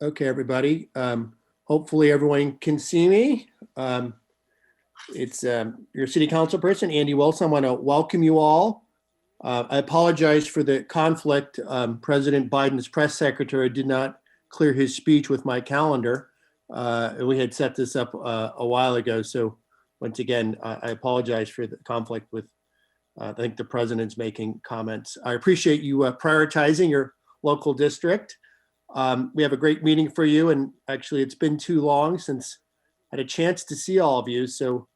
Okay, everybody. Hopefully everyone can see me. It's your city council person, Andy Wilson. I want to welcome you all. I apologize for the conflict. President Biden's press secretary did not clear his speech with my calendar. And we had set this up a while ago. So once again, I apologize for the conflict with, I think the president's making comments. I appreciate you prioritizing your local district. We have a great meeting for you, and actually it's been too long since I had a chance to see all of you, so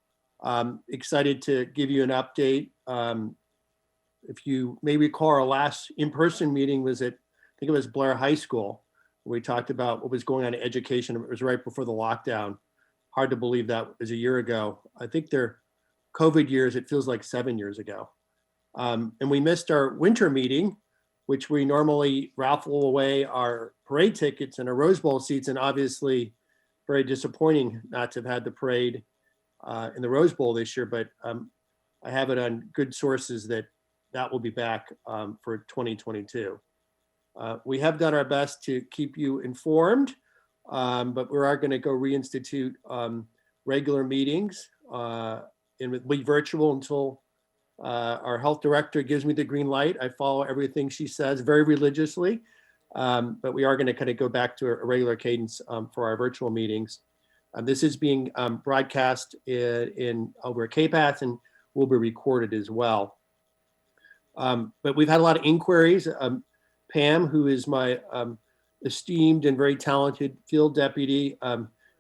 excited to give you an update. If you may recall, our last in-person meeting was at, I think it was Blair High School, where we talked about what was going on in education. It was right before the lockdown. Hard to believe that was a year ago. I think they're COVID years, it feels like 7 years ago. And we missed our winter meeting, which we normally raffle away our parade tickets and our Rose Bowl seats, and obviously very disappointing not to have had the parade in the Rose Bowl this year, but I have it on good sources that that will be back for 2022. We have done our best to keep you informed, but we are going to go reinstitute regular meetings and it will be virtual until our health director gives me the green light. I follow everything she says very religiously, but we are going to kind of go back to a regular cadence for our virtual meetings. This is being broadcast in over KPATH and will be recorded as well. But we've had a lot of inquiries. Pam, who is my esteemed and very talented field deputy,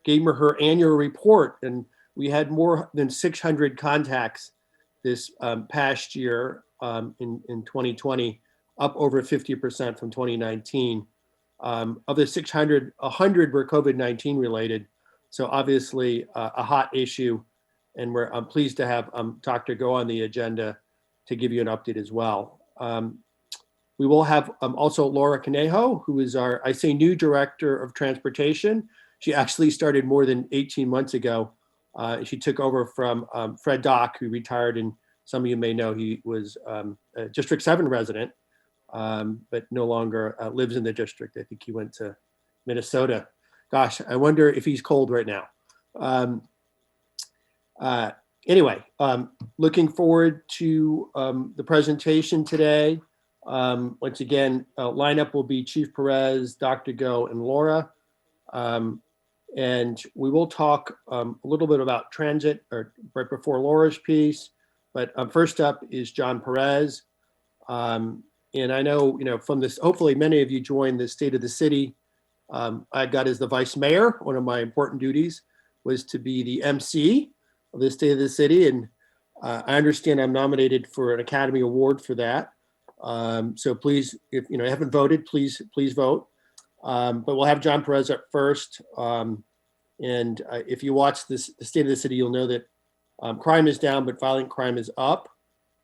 gave me her annual report, and we had more than 600 contacts this past year in 2020, up over 50% from 2019. Of the 600, 100 were COVID-19 related. So obviously a hot issue, and I'm pleased to have Dr. Go on the agenda to give you an update as well. We will have also Laura Conejo, who is our, I say, new director of transportation. She actually started more than 18 months ago. She took over from Fred Dock, who retired, and some of you may know he was a District 7 resident, but no longer lives in the district. I think he went to Minnesota. Gosh, I wonder if he's cold right now. Anyway, looking forward to the presentation today. Once again, lineup will be Chief Perez, Dr. Go, and Laura. And we will talk a little bit about transit or right before Laura's piece. But first up is John Perez. And I know, from this, hopefully many of you joined the State of the City. I got as the vice mayor. One of my important duties was to be the MC of the State of the City. And I understand I'm nominated for an Academy Award for that. So please, if you haven't voted, please vote. But we'll have John Perez up first. And if you watch the State of the City, you'll know that crime is down, but violent crime is up.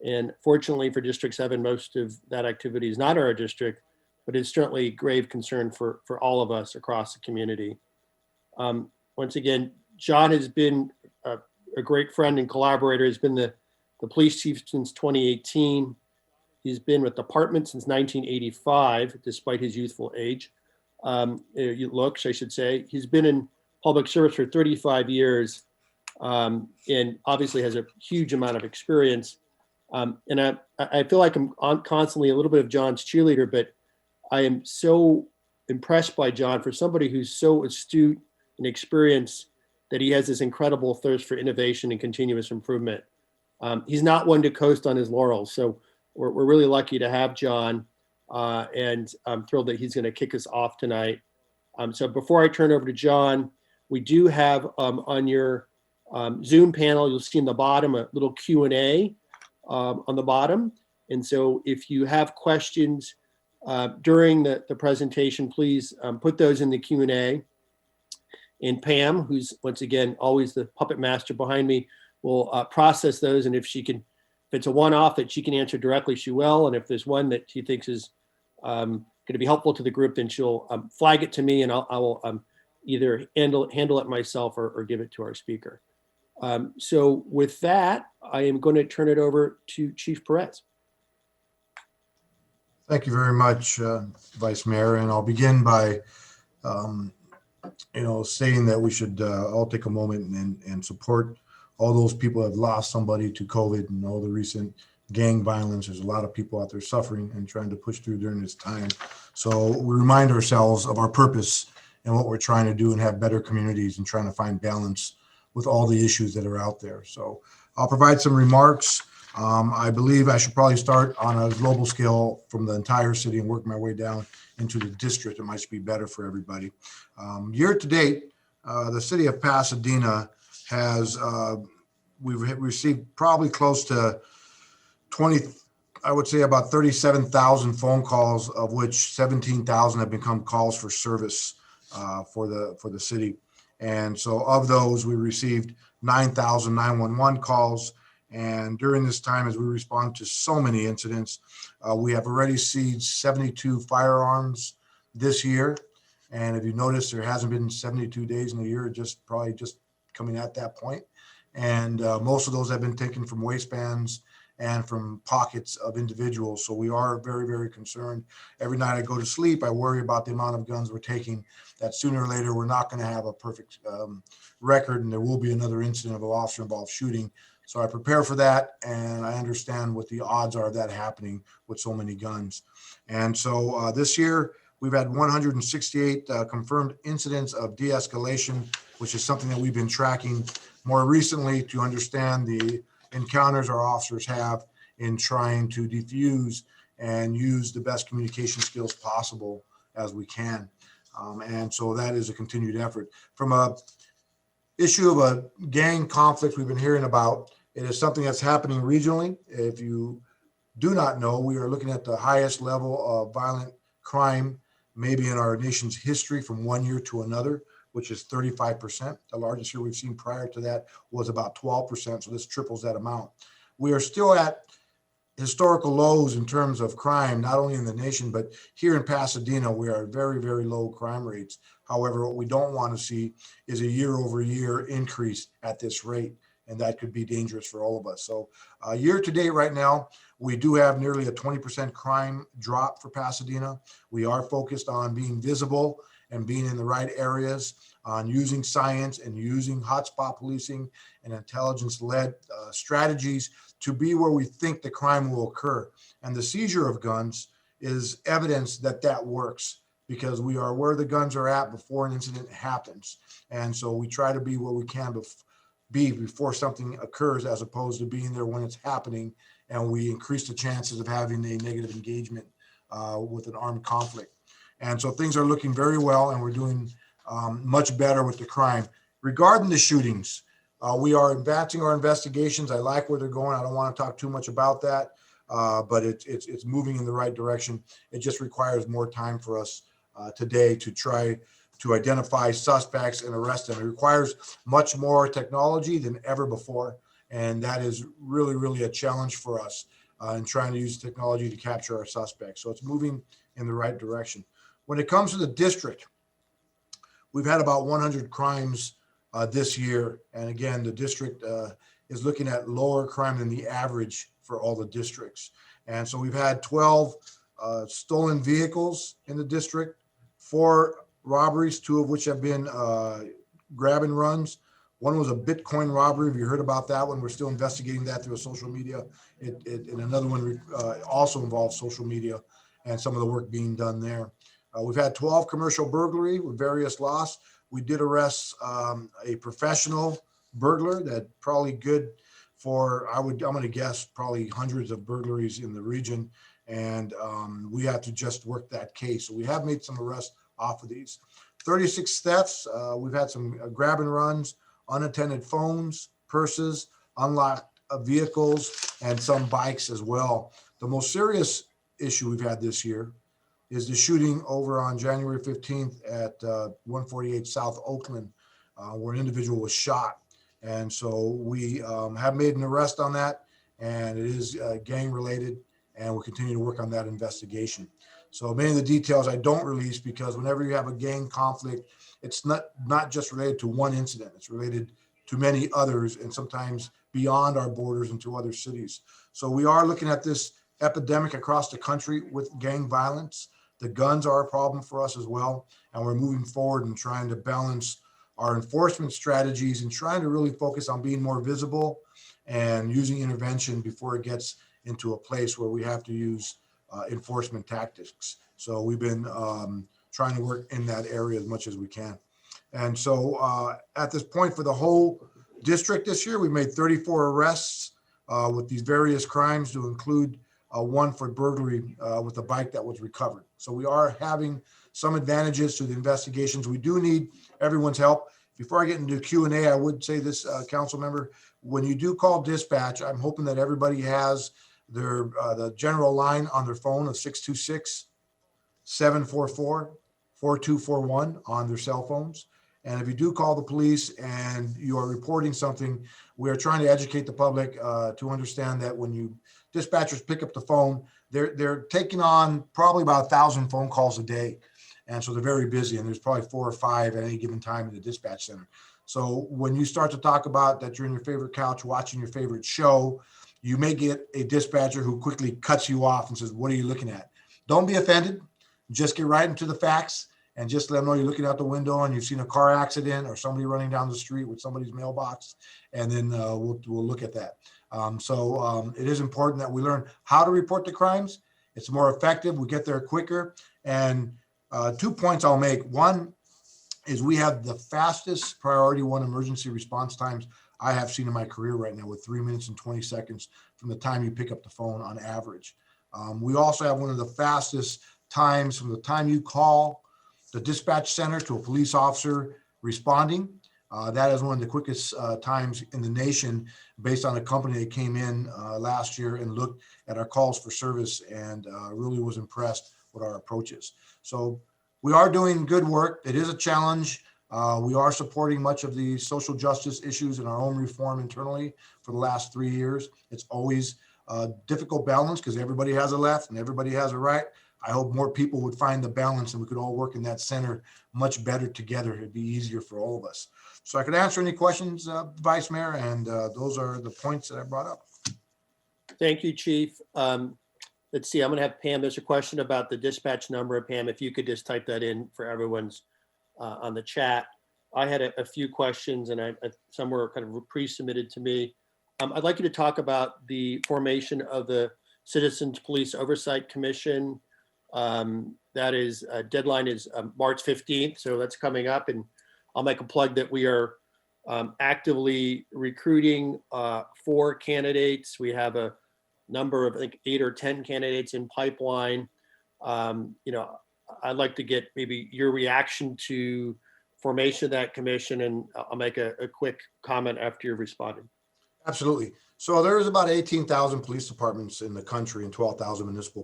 And fortunately for District 7, most of that activity is not our district, but it's certainly a grave concern for all of us across the community. Once again, John has been a great friend and collaborator. He's been the police chief since 2018. He's been with the department since 1985, despite his youthful age. Looks, I should say. He's been in public service for 35 years and obviously has a huge amount of experience. And I feel like I'm constantly a little bit of John's cheerleader, but I am so impressed by John for somebody who's so astute and experienced that he has this incredible thirst for innovation and continuous improvement. He's not one to coast on his laurels. So we're really lucky to have John, and I'm thrilled that he's going to kick us off tonight. So before I turn over to John, we do have on your Zoom panel, you'll see in the bottom a little Q&A on the bottom. And so if you have questions during the presentation, please put those in the Q&A. And Pam, who's once again always the puppet master behind me, will process those. And if it's a one-off that she can answer directly, she will. And if there's one that she thinks is going to be helpful to the group, then she'll flag it to me, and I will either handle it myself or give it to our speaker. So with that, I am going to turn it over to Chief Perez. Thank you very much, Vice Mayor. And I'll begin by um, saying that we should all take a moment and support all those people that have lost somebody to COVID and all the recent gang violence. There's a lot of people out there suffering and trying to push through during this time. So we remind ourselves of our purpose and what we're trying to do and have better communities and trying to find balance with all the issues that are out there. So I'll provide some remarks. I believe I should probably start on a global scale from the entire city and work my way down into the district. It might be better for everybody. Year to date, the city of Pasadena has, we've received probably close to 20, I would say about 37,000 phone calls, of which 17,000 have become calls for service for the city. And so of those, we received 9,000 911 calls. And during this time, as we respond to so many incidents, we have already seized 72 firearms this year. And if you notice, there hasn't been 72 days in a year, just probably just coming at that point. And most of those have been taken from waistbands and from pockets of individuals. So we are very, very concerned. Every night I go to sleep, I worry about the amount of guns we're taking, that sooner or later we're not going to have a perfect record and there will be another incident of an officer involved shooting. So I prepare for that, and I understand what the odds are of that happening with so many guns. And so this year, we've had 168 confirmed incidents of de-escalation, which is something that we've been tracking more recently to understand the encounters our officers have in trying to defuse and use the best communication skills possible as we can. And so that is a continued effort. From a issue of a gang conflict we've been hearing about, it is something that's happening regionally. If you do not know, we are looking at the highest level of violent crime maybe in our nation's history from one year to another, which is 35%. The largest year we've seen prior to that was about 12%. So this triples that amount. We are still at historical lows in terms of crime, not only in the nation, but here in Pasadena, we are very, very low crime rates. However, what we don't want to see is a year over year increase at this rate. And that could be dangerous for all of us. So year to date right now, we do have nearly a 20% crime drop for Pasadena. We are focused on being visible and being in the right areas, on using science and using hotspot policing and intelligence-led strategies to be where we think the crime will occur. And the seizure of guns is evidence that that works because we are where the guns are at before an incident happens. And so we try to be where we can be before something occurs, as opposed to being there when it's happening, and we increase the chances of having a negative engagement with an armed conflict. And so things are looking very well, and we're doing much better with the crime. Regarding the shootings, we are advancing our investigations. I like where they're going. I don't want to talk too much about that, but it's moving in the right direction. It just requires more time for us today to try to identify suspects and arrest them. It requires much more technology than ever before. And that is really, really a challenge for us in trying to use technology to capture our suspects. So it's moving in the right direction. When it comes to the district, we've had about 100 crimes this year. And again, the district is looking at lower crime than the average for all the districts. And so we've had 12 stolen vehicles in the district, 4 robberies, 2 of which have been grab and runs. One was a Bitcoin robbery. If you heard about that one, we're still investigating that through social media. And another one also involves social media and some of the work being done there. We've had 12 commercial burglary with various loss. We did arrest a professional burglar that probably good for, I'm going to guess, probably hundreds of burglaries in the region. And we have to just work that case. So we have made some arrests off of these. 36 thefts. We've had some grab and runs, unattended phones, purses, unlocked vehicles, and some bikes as well. The most serious issue we've had this year is the shooting over on January 15th at 148 South Oakland, where an individual was shot. And so we have made an arrest on that, and it is gang related, and we'll continue to work on that investigation. So many of the details I don't release because whenever you have a gang conflict, it's not just related to one incident. It's related to many others and sometimes beyond our borders into other cities. So we are looking at this epidemic across the country with gang violence. The guns are a problem for us as well. And we're moving forward and trying to balance our enforcement strategies and trying to really focus on being more visible and using intervention before it gets into a place where we have to use enforcement tactics. So we've been trying to work in that area as much as we can. And so at this point for the whole district this year, we made 34 arrests with these various crimes, to include one for burglary with a bike that was recovered. So we are having some advantages to the investigations. We do need everyone's help. Before I get into Q&A, I would say this, council member, when you do call dispatch, I'm hoping that everybody has their the general line on their phone of 626-744-4241 on their cell phones. And if you do call the police and you are reporting something, we are trying to educate the public to understand that when you dispatchers pick up the phone, they're taking on probably about 1,000 phone calls a day. And so they're very busy, and there's probably 4 or 5 at any given time in the dispatch center. So when you start to talk about that you're in your favorite couch watching your favorite show, you may get a dispatcher who quickly cuts you off and says, "What are you looking at?" Don't be offended. Just get right into the facts and just let them know you're looking out the window and you've seen a car accident or somebody running down the street with somebody's mailbox. And then we'll look at that. It is important that we learn how to report the crimes. It's more effective. We get there quicker. And 2 points I'll make. One is we have the fastest priority 1 emergency response times I have seen in my career right now, with 3 minutes and 20 seconds from the time you pick up the phone on average. We also have one of the fastest times from the time you call the dispatch center to a police officer responding. That is one of the quickest times in the nation, based on a company that came in last year and looked at our calls for service and really was impressed with our approaches. So we are doing good work. It is a challenge. We are supporting much of the social justice issues in our own reform internally for the last 3 years. It's always a difficult balance because everybody has a left and everybody has a right. I hope more people would find the balance and we could all work in that center much better together. It'd be easier for all of us. So I could answer any questions, Vice Mayor, and those are the points that I brought up. Thank you, Chief. Let's see, I'm going to have Pam. There's a question about the dispatch number. Pam, if you could just type that in for everyone's on the chat. I had a few questions, and some were kind of pre-submitted to me. I'd like you to talk about the formation of the Citizens Police Oversight Commission. That is, deadline is March 15th, so that's coming up. And I'll make a plug that we are actively recruiting 4 candidates. We have a number of, I think, 8 or 10 candidates in pipeline. I'd like to get maybe your reaction to formation of that commission, and I'll make a quick comment after you've responded. Absolutely. So there is about 18,000 police departments in the country and 12,000 municipal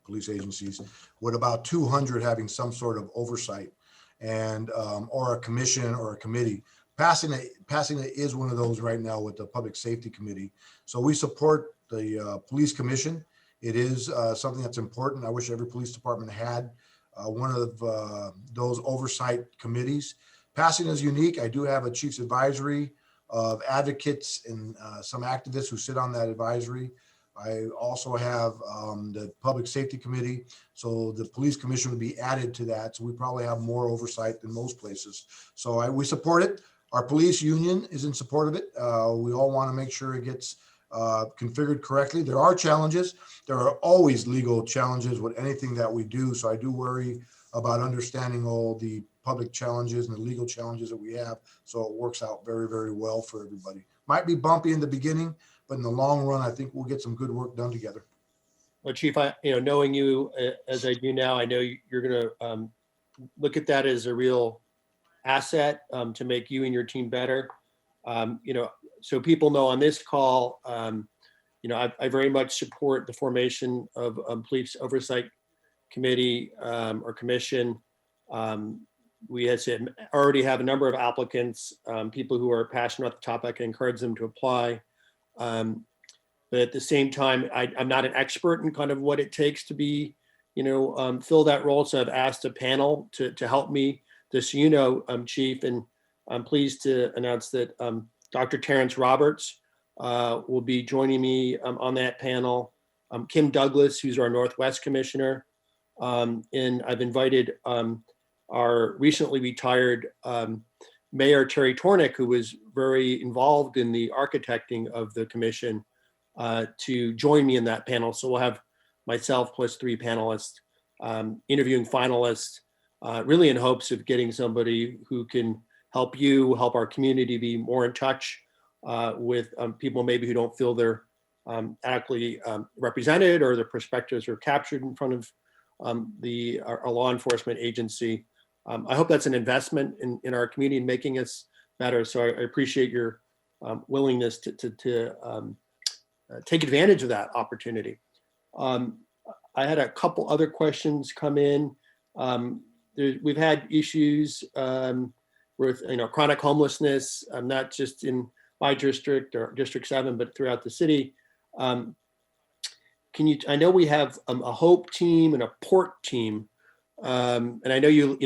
police agencies, with about 200 having some sort of oversight and or a commission or a committee. Passing it is one of those right now with the Public Safety Committee. So we support the Police Commission. It is something that's important. I wish every police department had one of those oversight committees. Passing is unique. I do have a chief's advisory of advocates and some activists who sit on that advisory. I also have the Public Safety Committee. So the Police Commission would be added to that. So we probably have more oversight than most places. So we support it. Our police union is in support of it. We all want to make sure it gets configured correctly. There are challenges. There are always legal challenges with anything that we do. So I do worry about understanding all the public challenges and the legal challenges that we have. So it works out very, very well for everybody. Might be bumpy in the beginning, but in the long run, I think we'll get some good work done together. Well, Chief, knowing you as I do now, I know you're going to look at that as a real asset to make you and your team better. So people know on this call, I very much support the formation of Police Oversight Committee or Commission. We already have a number of applicants, people who are passionate about the topic. I encourage them to apply. But at the same time, I'm not an expert in kind of what it takes to be, fill that role. So I've asked a panel to help me. Just so Chief, and I'm pleased to announce that Dr. Terrence Roberts will be joining me on that panel. Kim Douglas, who's our Northwest Commissioner, And I've invited our recently retired Mayor Terry Tornick, who was very involved in the architecting of the commission, to join me in that panel. So we'll have myself plus 3 panelists interviewing finalists, really in hopes of getting somebody who can help you, help our community be more in touch with people maybe who don't feel they're adequately represented, or their perspectives are captured in front of our law enforcement agency. I hope that's an investment in our community and making us better. So I appreciate your willingness to take advantage of that opportunity. I had a couple other questions come in. We've had issues with chronic homelessness, not just in my district or District 7, but throughout the city. I know we have a HOPE team and a PORT team, and I know you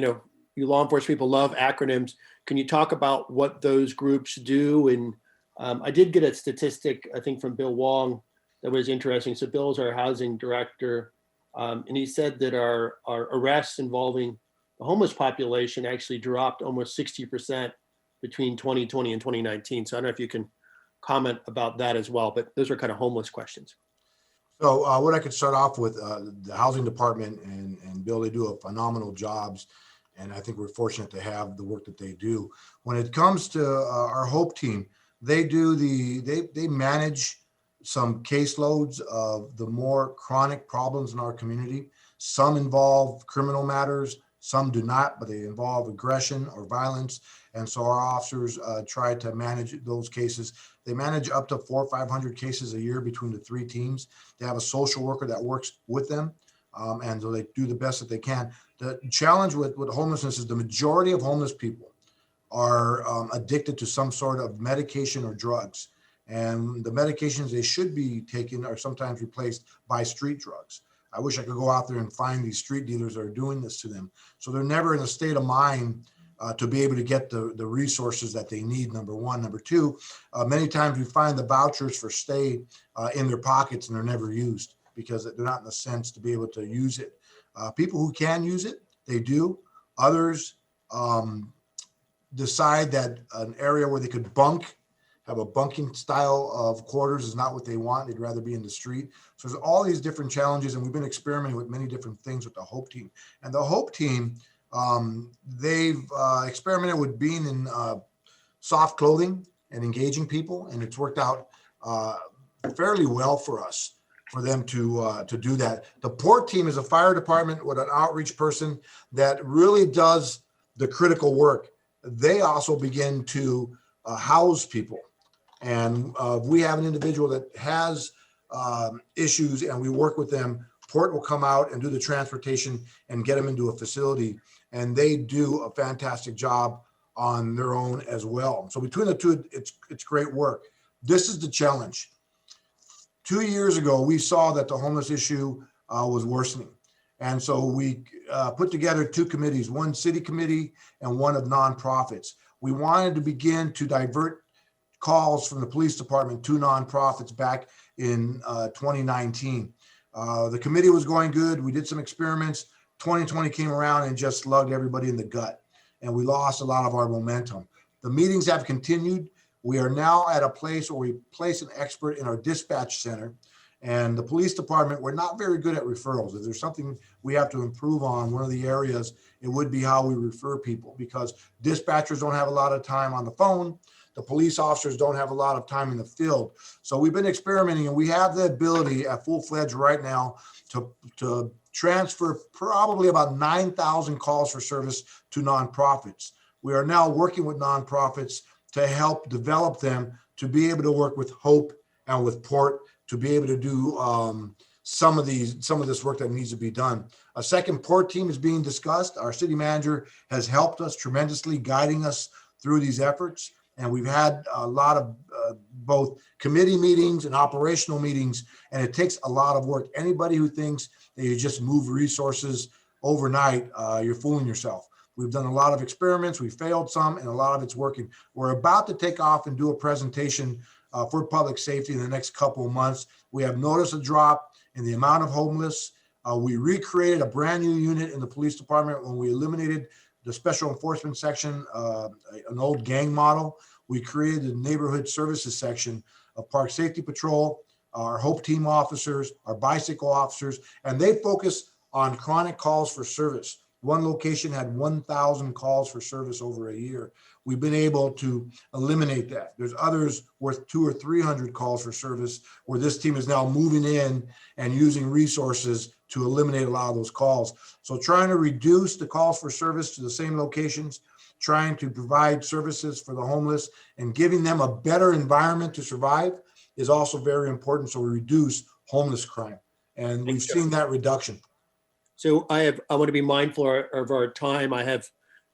law enforcement people love acronyms. Can you talk about what those groups do? And I did get a statistic, I think, from Bill Wong that was interesting. So Bill is our housing director, and he said that our arrests involving the homeless population actually dropped almost 60% between 2020 and 2019. So I don't know if you can comment about that as well, but those are kind of homeless questions. So what I could start off with, the housing department and Bill, they do a phenomenal jobs. And I think we're fortunate to have the work that they do. When it comes to our HOPE team, they manage some caseloads of the more chronic problems in our community. Some involve criminal matters, some do not, but they involve aggression or violence. And so our officers try to manage those cases. They manage up to 400 or 500 cases a year between the 3 teams. They have a social worker that works with them. And so they do the best that they can. The challenge with homelessness is the majority of homeless people are addicted to some sort of medication or drugs. And the medications they should be taking are sometimes replaced by street drugs. I wish I could go out there and find these street dealers that are doing this to them. So they're never in a state of mind to be able to get the resources that they need, number one. Number two, many times we find the vouchers for stay in their pockets and they're never used, because they're not in a sense to be able to use it. People who can use it, they do. Others decide that an area where they could have a bunking style of quarters is not what they want. They'd rather be in the street. So there's all these different challenges, and we've been experimenting with many different things with the HOPE team. And the HOPE team, they've experimented with being in soft clothing and engaging people, and it's worked out fairly well for us, for them to do that. The PORT team is a fire department with an outreach person that really does the critical work. They also begin to house people. And we have an individual that has issues and we work with them. PORT will come out and do the transportation and get them into a facility. And they do a fantastic job on their own as well. So between the two, it's great work. This is the challenge. 2 years ago, we saw that the homeless issue was worsening. And so we put together 2 committees, one city committee and one of nonprofits. We wanted to begin to divert calls from the police department to nonprofits back in 2019. The committee was going good. We did some experiments. 2020 came around and just slugged everybody in the gut. And we lost a lot of our momentum. The meetings have continued. We are now at a place where we place an expert in our dispatch center. And the police department, we're not very good at referrals. If there's something we have to improve on, one of the areas, it would be how we refer people, because dispatchers don't have a lot of time on the phone. The police officers don't have a lot of time in the field. So we've been experimenting, and we have the ability at full-fledged right now to transfer probably about 9,000 calls for service to nonprofits. We are now working with nonprofits to help develop them to be able to work with HOPE and with PORT to be able to do some of this work that needs to be done. A second PORT team is being discussed. Our city manager has helped us tremendously, guiding us through these efforts. And we've had a lot of both committee meetings and operational meetings, and it takes a lot of work. Anybody who thinks that you just move resources overnight, you're fooling yourself. We've done a lot of experiments, we failed some, and a lot of it's working. We're about to take off and do a presentation for public safety in the next couple of months. We have noticed a drop in the amount of homeless We recreated a brand new unit in the police department when we eliminated the special enforcement section, an old gang model. We created the neighborhood services section of Park Safety Patrol, our Hope Team officers, our bicycle officers, and they focus on chronic calls for service. One location had 1,000 calls for service over a year. We've been able to eliminate that. There's others worth 200 or 300 calls for service where this team is now moving in and using resources to eliminate a lot of those calls. So trying to reduce the calls for service to the same locations, trying to provide services for the homeless and giving them a better environment to survive is also very important. So we reduce homeless crime. And we've seen that reduction. So I want to be mindful of our time. I have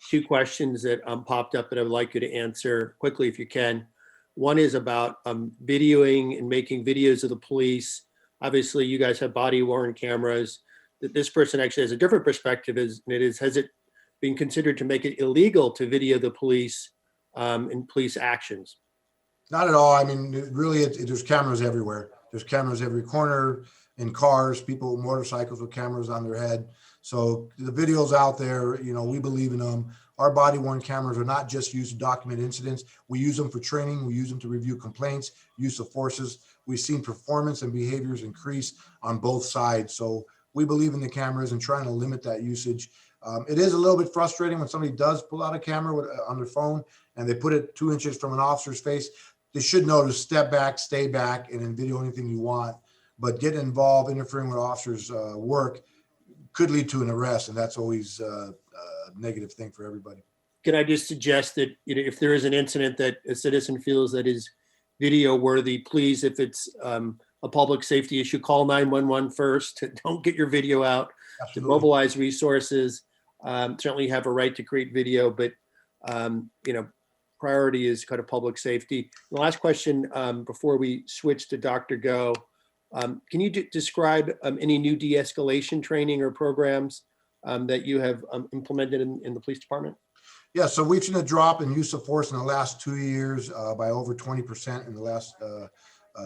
two questions that popped up that I would like you to answer quickly if you can. One is about videoing and making videos of the police. Obviously, you guys have body-worn cameras. This person actually has a different perspective. Has it been considered to make it illegal to video the police in police actions? Not at all. I mean, really, there's cameras everywhere. There's cameras every corner, in cars, people with motorcycles with cameras on their head. So the videos out there, we believe in them. Our body-worn cameras are not just used to document incidents. We use them for training. We use them to review complaints, use of forces. We've seen performance and behaviors increase on both sides. So we believe in the cameras and trying to limit that usage. It is a little bit frustrating when somebody does pull out a camera on their phone and they put it 2 inches from an officer's face. They should know to step back, stay back, and then video anything you want. But getting involved, interfering with officers' work could lead to an arrest, and that's always a negative thing for everybody. Can I just suggest that if there is an incident that a citizen feels that is video worthy, please, if it's a public safety issue, call 911 first. Don't get your video out. Absolutely. To mobilize resources. Certainly you have a right to create video, but priority is kind of public safety. The last question before we switch to Dr. Go. Can you describe any new de-escalation training or programs that you have implemented in the police department? Yeah, so we've seen a drop in use of force in the last 2 years by over 20% in the last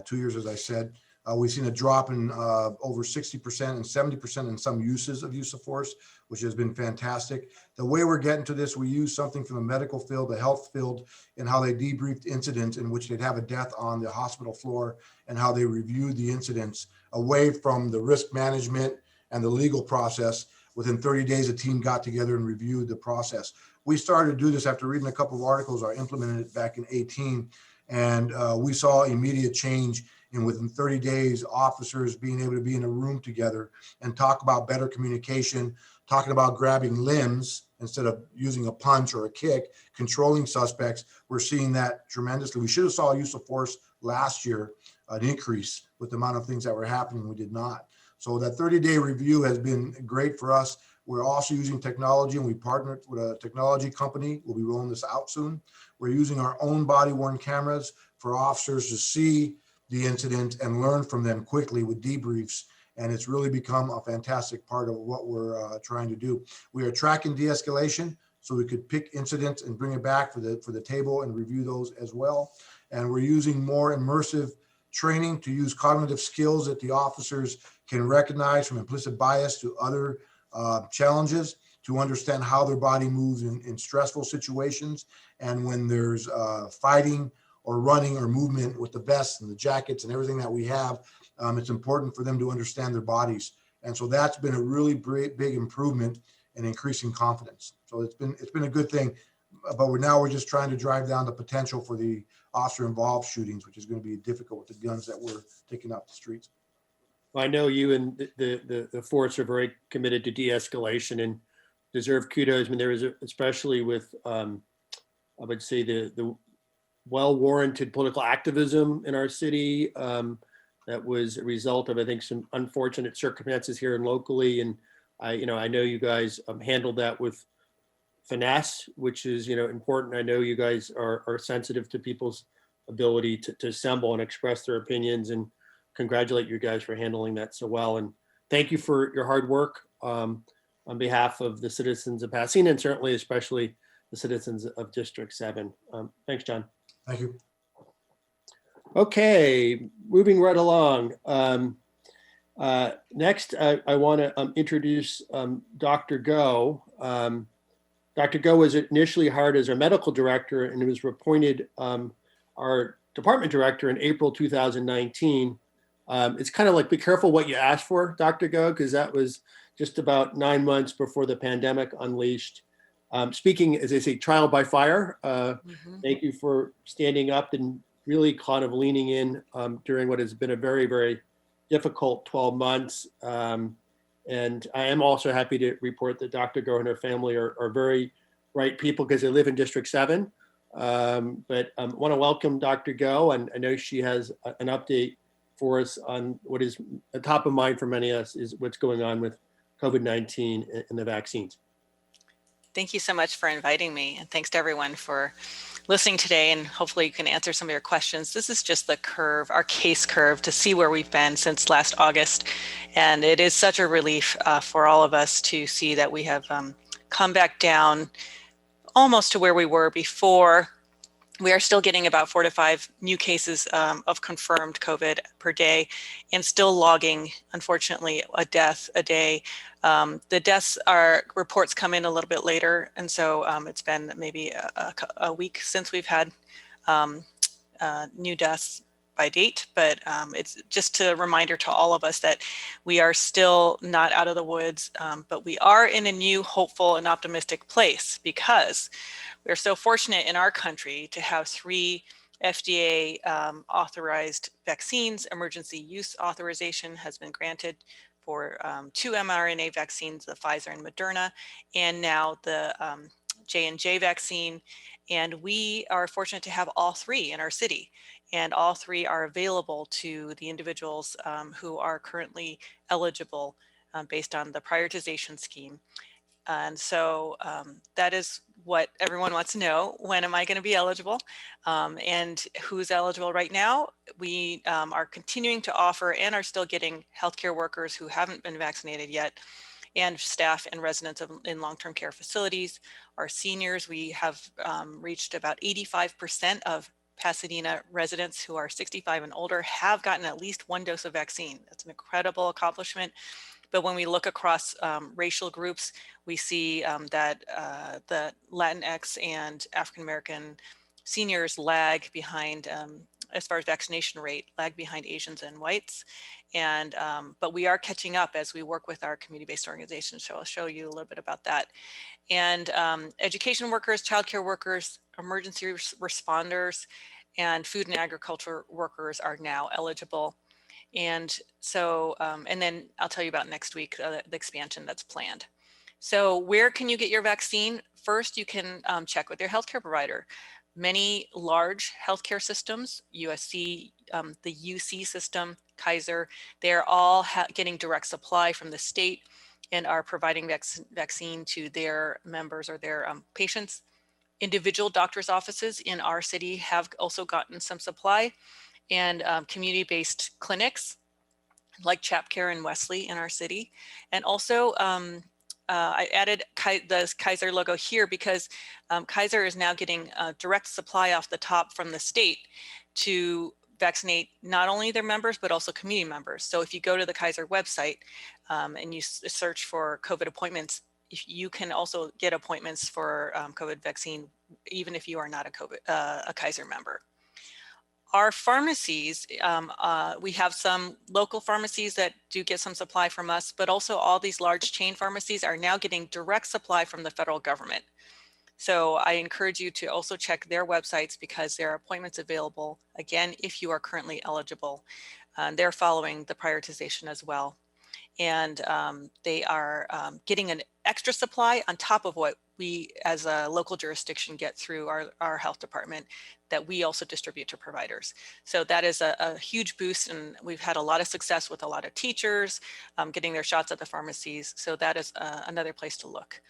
2 years, as I said. We've seen a drop in over 60% and 70% in some uses of use of force, which has been fantastic. The way we're getting to this, we use something from the medical field, the health field, and how they debriefed incidents in which they'd have a death on the hospital floor and how they reviewed the incidents away from the risk management and the legal process. Within 30 days, a team got together and reviewed the process. We started to do this after reading a couple of articles. I implemented it back in 2018, and we saw immediate change. And within 30 days, officers being able to be in a room together and talk about better communication, talking about grabbing limbs instead of using a punch or a kick, controlling suspects. We're seeing that tremendously. We should have saw use of force last year, an increase with the amount of things that were happening. We did not. So that 30-day review has been great for us. We're also using technology, and we partnered with a technology company. We'll be rolling this out soon. We're using our own body-worn cameras for officers to see the incident and learn from them quickly with debriefs. And it's really become a fantastic part of what we're trying to do. We are tracking de-escalation so we could pick incidents and bring it back for the table and review those as well. And we're using more immersive training to use cognitive skills that the officers can recognize from implicit bias to other challenges, to understand how their body moves in stressful situations. And when there's fighting or running or movement with the vests and the jackets and everything that we have, it's important for them to understand their bodies. And so that's been a really big improvement in increasing confidence. So it's been a good thing, but we're just trying to drive down the potential for the officer involved shootings, which is going to be difficult with the guns that we're taking off the streets. Well, I know you and the force are very committed to de-escalation and deserve kudos. I mean, there is especially with, I would say the well-warranted political activism in our city that was a result of, I think, some unfortunate circumstances here and locally. And I know you guys handled that with finesse, which is, important. I know you guys are sensitive to people's ability to assemble and express their opinions, and congratulate you guys for handling that so well. And thank you for your hard work on behalf of the citizens of Pasadena, and certainly especially the citizens of District 7. Thanks, John. Thank you. Okay, moving right along. Next, I want to introduce Dr. Go. Dr. Go was initially hired as our medical director and was appointed our department director in April 2019. It's kind of like, be careful what you ask for, Dr. Go, because that was just about 9 months before the pandemic unleashed. Speaking, as I say, trial by fire, thank you for standing up and really kind of leaning in during what has been a very, very difficult 12 months. And I am also happy to report that Dr. Go and her family are very bright people because they live in District 7. But I want to welcome Dr. Go, and I know she has an update for us on what is top of mind for many of us is what's going on with COVID-19 and the vaccines. Thank you so much for inviting me, and thanks to everyone for listening today, and hopefully you can answer some of your questions. This is just the curve, our case curve, to see where we've been since last August. And it is such a relief for all of us to see that we have come back down almost to where we were before. We are still getting about 4 to 5 new cases of confirmed COVID per day, and still logging, unfortunately, a death a day. The deaths reports come in a little bit later, and so it's been maybe a week since we've had new deaths by date, but it's just a reminder to all of us that we are still not out of the woods, but we are in a new, hopeful, and optimistic place, because we're so fortunate in our country to have 3 FDA authorized vaccines. Emergency use authorization has been granted for 2 mRNA vaccines, the Pfizer and Moderna, and now the J&J vaccine. And we are fortunate to have all 3 in our city. And all 3 are available to the individuals who are currently eligible based on the prioritization scheme. And so that is what everyone wants to know. When am I going to be eligible? And who's eligible right now? We are continuing to offer and are still getting healthcare workers who haven't been vaccinated yet, and staff and residents in long-term care facilities. Our seniors, we have reached about 85% of Pasadena residents who are 65 and older have gotten at least 1 dose of vaccine. That's an incredible accomplishment. But when we look across racial groups, we see that the Latinx and African-American seniors lag behind, as far as vaccination rate, lag behind Asians and whites. And but we are catching up as we work with our community-based organizations. So I'll show you a little bit about that. And education workers, childcare workers, emergency responders, and food and agriculture workers are now eligible. And so, and then I'll tell you about next week, the expansion that's planned. So where can you get your vaccine? First, you can check with your healthcare provider. Many large healthcare systems, USC, the UC system, Kaiser, they're all getting direct supply from the state and are providing vaccine to their members or their patients. Individual doctors' offices in our city have also gotten some supply, and community-based clinics like ChapCare and Wesley in our city. And also I added the Kaiser logo here because Kaiser is now getting direct supply off the top from the state to vaccinate not only their members, but also community members. So if you go to the Kaiser website and you search for COVID appointments, you can also get appointments for COVID vaccine, even if you are not a Kaiser member. Our pharmacies, we have some local pharmacies that do get some supply from us, but also all these large chain pharmacies are now getting direct supply from the federal government. So I encourage you to also check their websites because there are appointments available, again, if you are currently eligible. They're following the prioritization as well. And they are getting an extra supply on top of what we as a local jurisdiction get through our health department that we also distribute to providers. So that is a huge boost, and we've had a lot of success with a lot of teachers getting their shots at the pharmacies. So that is another place to look.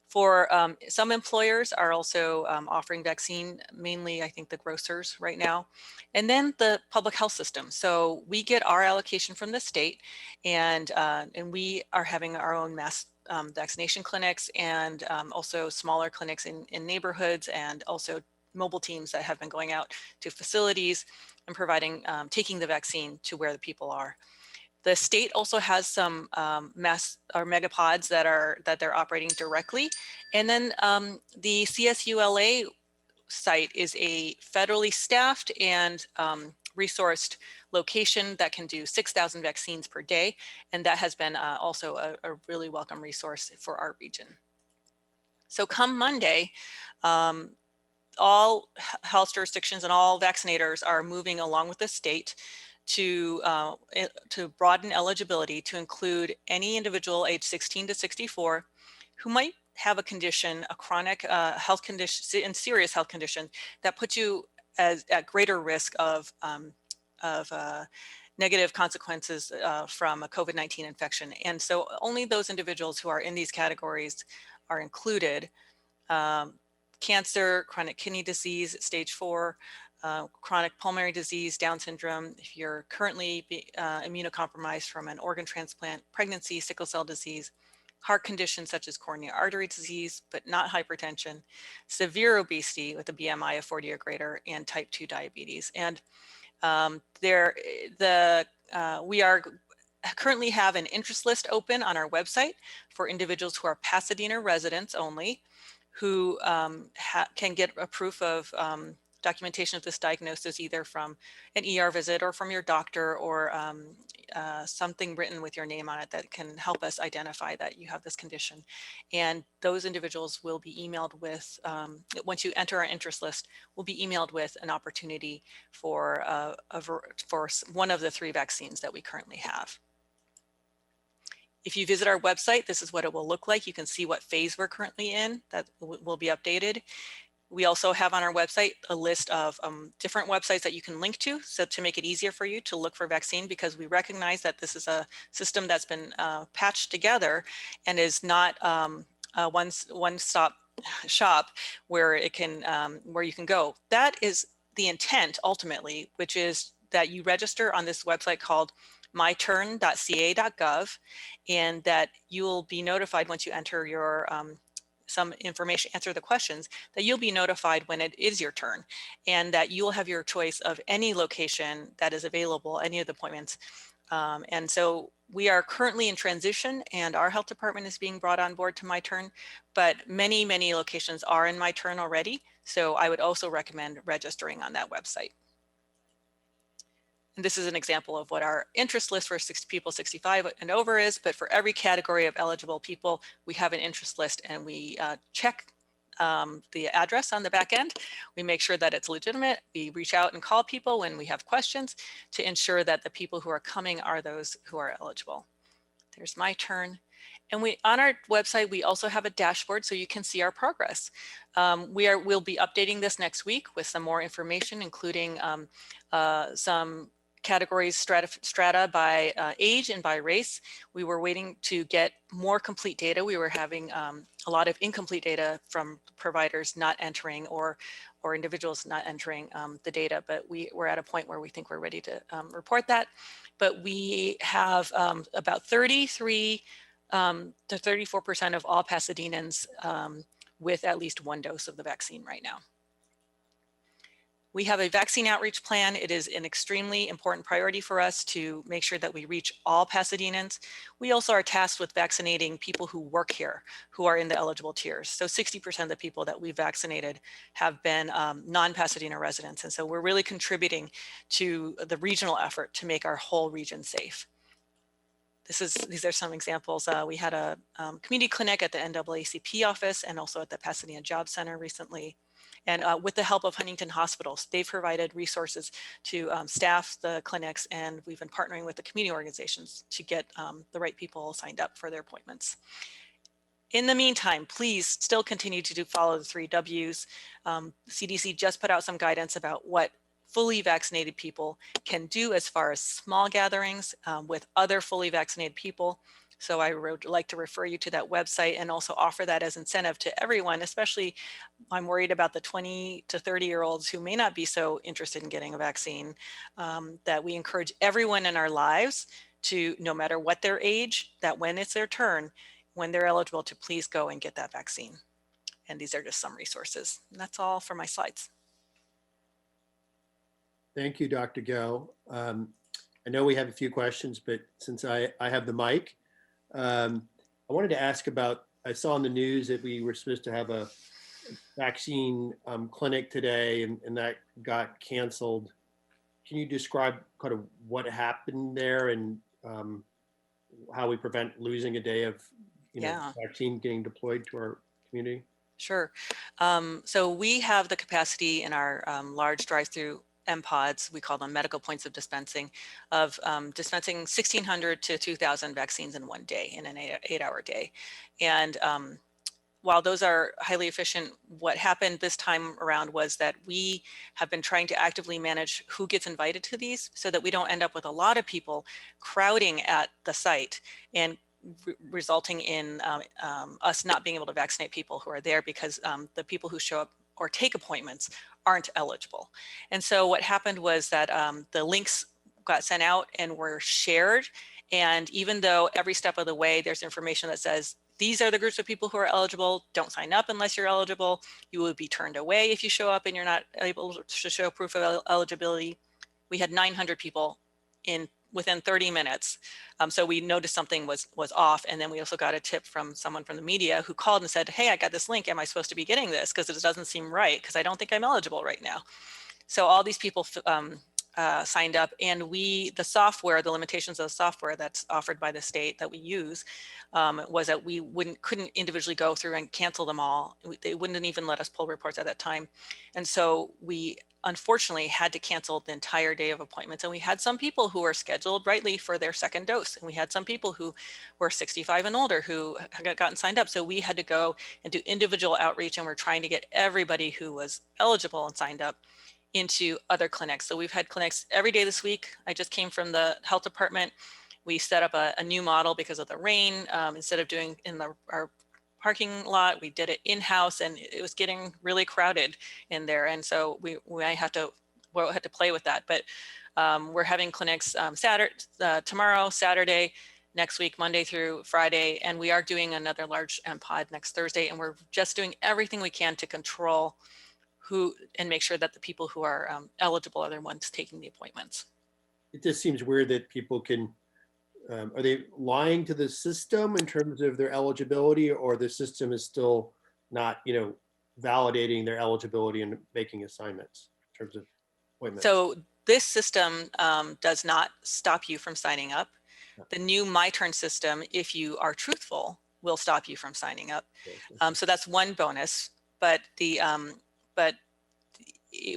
For some employers are also offering vaccine, mainly I think the grocers right now, and then the public health system. So we get our allocation from the state, and we are having our own mass vaccination clinics, and also smaller clinics in neighborhoods, and also mobile teams that have been going out to facilities and providing, taking the vaccine to where the people are. The state also has some mass or megapods that they're operating directly. And then the CSULA site is a federally staffed and resourced location that can do 6,000 vaccines per day. And that has been also a really welcome resource for our region. So come Monday, all health jurisdictions and all vaccinators are moving along with the state to broaden eligibility to include any individual age 16 to 64 who might have a condition, a chronic health condition and serious health condition that puts you at greater risk of negative consequences from a COVID-19 infection. And so only those individuals who are in these categories are included. Cancer, chronic kidney disease, stage 4, chronic pulmonary disease, Down syndrome, if you're currently immunocompromised from an organ transplant, pregnancy, sickle cell disease, heart conditions such as coronary artery disease, but not hypertension, severe obesity with a BMI of 40 or greater, and type 2 diabetes. And we are currently have an interest list open on our website for individuals who are Pasadena residents only, who can get a proof of documentation of this diagnosis either from an ER visit or from your doctor, or something written with your name on it that can help us identify that you have this condition. And those individuals will be emailed with, once you enter our interest list, will be emailed with an opportunity for one of the 3 vaccines that we currently have. If you visit our website, this is what it will look like. You can see what phase we're currently in. That will be updated. We also have on our website a list of different websites that you can link to, so to make it easier for you to look for vaccine, because we recognize that this is a system that's been patched together and is not a one-stop shop where it can where you can go. That is the intent ultimately, which is that you register on this website called myturn.ca.gov, and that you will be notified once you enter your some information, answer the questions, that you'll be notified when it is your turn, and that you will have your choice of any location that is available, any of the appointments. And so we are currently in transition, and our health department is being brought on board to MyTurn, but many, many locations are in MyTurn already. So I would also recommend registering on that website. And this is an example of what our interest list for people 65 and over is, but for every category of eligible people, we have an interest list, and we check the address on the back end. We make sure that it's legitimate. We reach out and call people when we have questions to ensure that the people who are coming are those who are eligible. There's MyTurn. And on our website, we also have a dashboard so you can see our progress. We'll be updating this next week with some more information, including some categories, strata by age and by race. We were waiting to get more complete data. We were having a lot of incomplete data from providers not entering, or individuals not entering the data, but we're at a point where we think we're ready to report that. But we have about 33 to 34% of all Pasadenans with at least 1 dose of the vaccine right now. We have a vaccine outreach plan. It is an extremely important priority for us to make sure that we reach all Pasadenans. We also are tasked with vaccinating people who work here, who are in the eligible tiers. So 60% of the people that we've vaccinated have been non-Pasadena residents. And so we're really contributing to the regional effort to make our whole region safe. These are some examples. We had a community clinic at the NAACP office and also at the Pasadena Job Center recently. And with the help of Huntington Hospitals, they've provided resources to staff the clinics, and we've been partnering with the community organizations to get the right people signed up for their appointments. In the meantime, please still continue to follow the 3 Ws. CDC just put out some guidance about what fully vaccinated people can do as far as small gatherings with other fully vaccinated people. So I would like to refer you to that website and also offer that as incentive to everyone, especially I'm worried about the 20 to 30-year-olds who may not be so interested in getting a vaccine, that we encourage everyone in our lives to, no matter what their age, that when it's their turn, when they're eligible, to please go and get that vaccine. And these are just some resources. And that's all for my slides. Thank you, Dr. Go. I know we have a few questions, but since I have the mic, I wanted to ask about, I saw in the news that we were supposed to have a vaccine clinic today and that got canceled. Can you describe kind of what happened there and how we prevent losing a day of, Yeah. vaccine getting deployed to our community? Sure. So we have the capacity in our large drive-through MPODs, we call them medical points of dispensing, of dispensing 1,600 to 2,000 vaccines in one day, in an eight-hour day. And while those are highly efficient, what happened this time around was that we have been trying to actively manage who gets invited to these so that we don't end up with a lot of people crowding at the site and resulting in us not being able to vaccinate people who are there because the people who show up or take appointments aren't eligible. And so what happened was that the links got sent out and were shared. And even though every step of the way there's information that says, these are the groups of people who are eligible, don't sign up unless you're eligible, you will be turned away if you show up and you're not able to show proof of eligibility. We had 900 people within 30 minutes. So we noticed something was off. And then we also got a tip from someone from the media who called and said, hey, I got this link. Am I supposed to be getting this? Because it doesn't seem right, because I don't think I'm eligible right now. So all these people signed up, and the software, the limitations of the software that's offered by the state that we use was that we couldn't individually go through and cancel them all. They wouldn't even let us pull reports at that time. And so we unfortunately had to cancel the entire day of appointments. And we had some people who were scheduled rightly for their second dose. And we had some people who were 65 and older who had gotten signed up. So we had to go and do individual outreach, and we're trying to get everybody who was eligible and signed up into other clinics. So we've had clinics every day this week. I just came from the health department. We set up a new model because of the rain. Instead of doing in our parking lot, we did it in-house, and it was getting really crowded in there. And so we had to play with that. But we're having clinics tomorrow, Saturday, next week, Monday through Friday. And we are doing another large pod next Thursday. And we're just doing everything we can to control and make sure that the people who are eligible are the ones taking the appointments. It just seems weird that people can, are they lying to the system in terms of their eligibility, or the system is still not, validating their eligibility and making assignments in terms of appointments? So this system does not stop you from signing up. The new My Turn system, if you are truthful, will stop you from signing up. So that's one bonus. But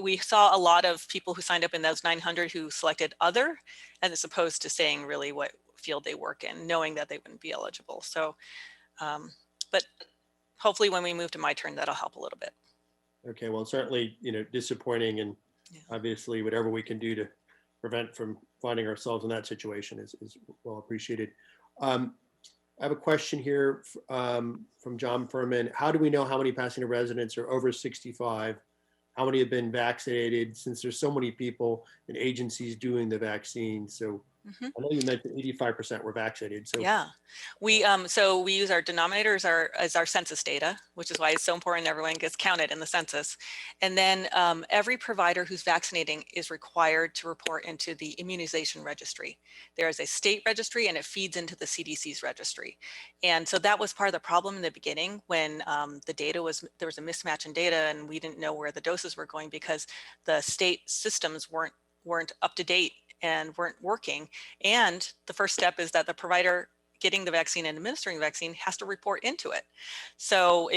we saw a lot of people who signed up in those 900 who selected other, and as opposed to saying really what field they work in, knowing that they wouldn't be eligible. So, but hopefully when we move to My Turn, that'll help a little bit. Okay, well, certainly, disappointing, and obviously whatever we can do to prevent from finding ourselves in that situation is well appreciated. I have a question here from John Furman. How do we know how many Pasadena residents are over 65? How many have been vaccinated, since there's so many people and agencies doing the vaccine? So I know you mentioned 85% were vaccinated. So yeah, we use our denominator as our census data, which is why it's so important everyone gets counted in the census. And then every provider who's vaccinating is required to report into the immunization registry. There is a state registry, and it feeds into the CDC's registry. And so that was part of the problem in the beginning when the data there was a mismatch in data, and we didn't know where the doses were going because the state systems weren't up to date and weren't working. And the first step is that the provider getting the vaccine and administering the vaccine has to report into it. So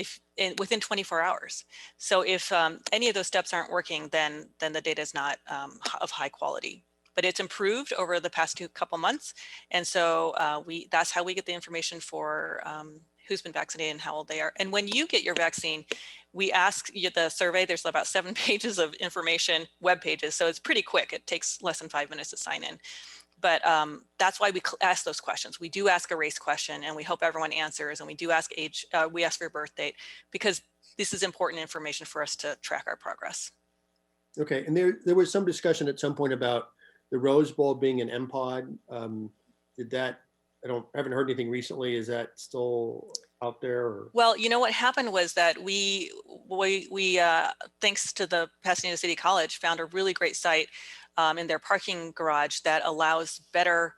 within 24 hours. So if any of those steps aren't working, then the data is not of high quality. But it's improved over the past couple months. And so that's how we get the information for who's been vaccinated and how old they are. And when you get your vaccine, we ask you the survey. There's about 7 pages of information, web pages. So it's pretty quick. It takes less than 5 minutes to sign in. But that's why we ask those questions. We do ask a race question, and we hope everyone answers. And we do ask age. We ask for your birth date, because this is important information for us to track our progress. Okay, and there was some discussion at some point about the Rose Bowl being an MPOD. I haven't heard anything recently. Is that still out there? Or? Well, what happened was that we thanks to the Pasadena City College, found a really great site in their parking garage that allows better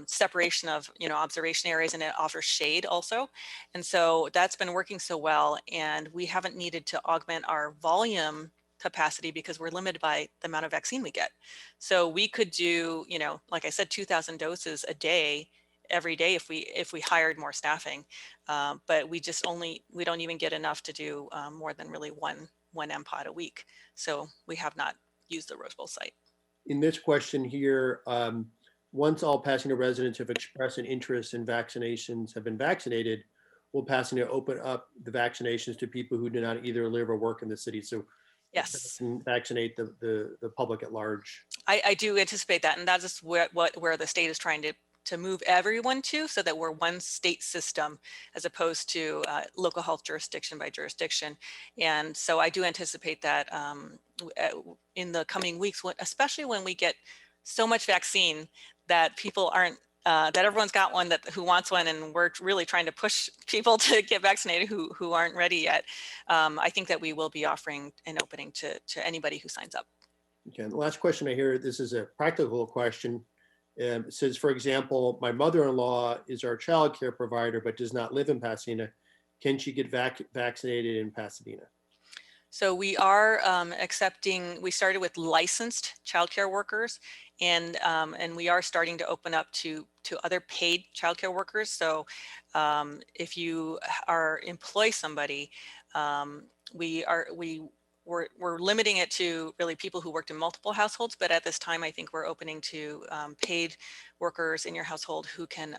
separation of, observation areas, and it offers shade also. And so that's been working so well, and we haven't needed to augment our volume capacity because we're limited by the amount of vaccine we get. So we could do, like I said, 2,000 doses a day, every day if we hired more staffing. But we don't even get enough to do more than really one MPOD a week. So we have not used the Rose Bowl site. In this question here, once all Pasadena residents have expressed an interest in vaccinations have been vaccinated, will Pasadena open up the vaccinations to people who do not either live or work in the city? So Yes, vaccinate the public at large. I do anticipate that, and that is where the state is trying to move everyone to, so that we're one state system as opposed to local health jurisdiction by jurisdiction. And so I do anticipate that in the coming weeks, especially when we get so much vaccine that people aren't, that everyone's got one who wants one, and we're really trying to push people to get vaccinated who aren't ready yet. I think that we will be offering an opening to anybody who signs up. Okay, and the last question I hear, this is a practical question. It says, for example, my mother-in-law is our child care provider, but does not live in Pasadena. Can she get vaccinated in Pasadena? So we are accepting, we started with licensed childcare workers, and we are starting to open up to other paid childcare workers. So if you employ somebody, we're limiting it to really people who worked in multiple households, but at this time, I think we're opening to paid workers in your household who can,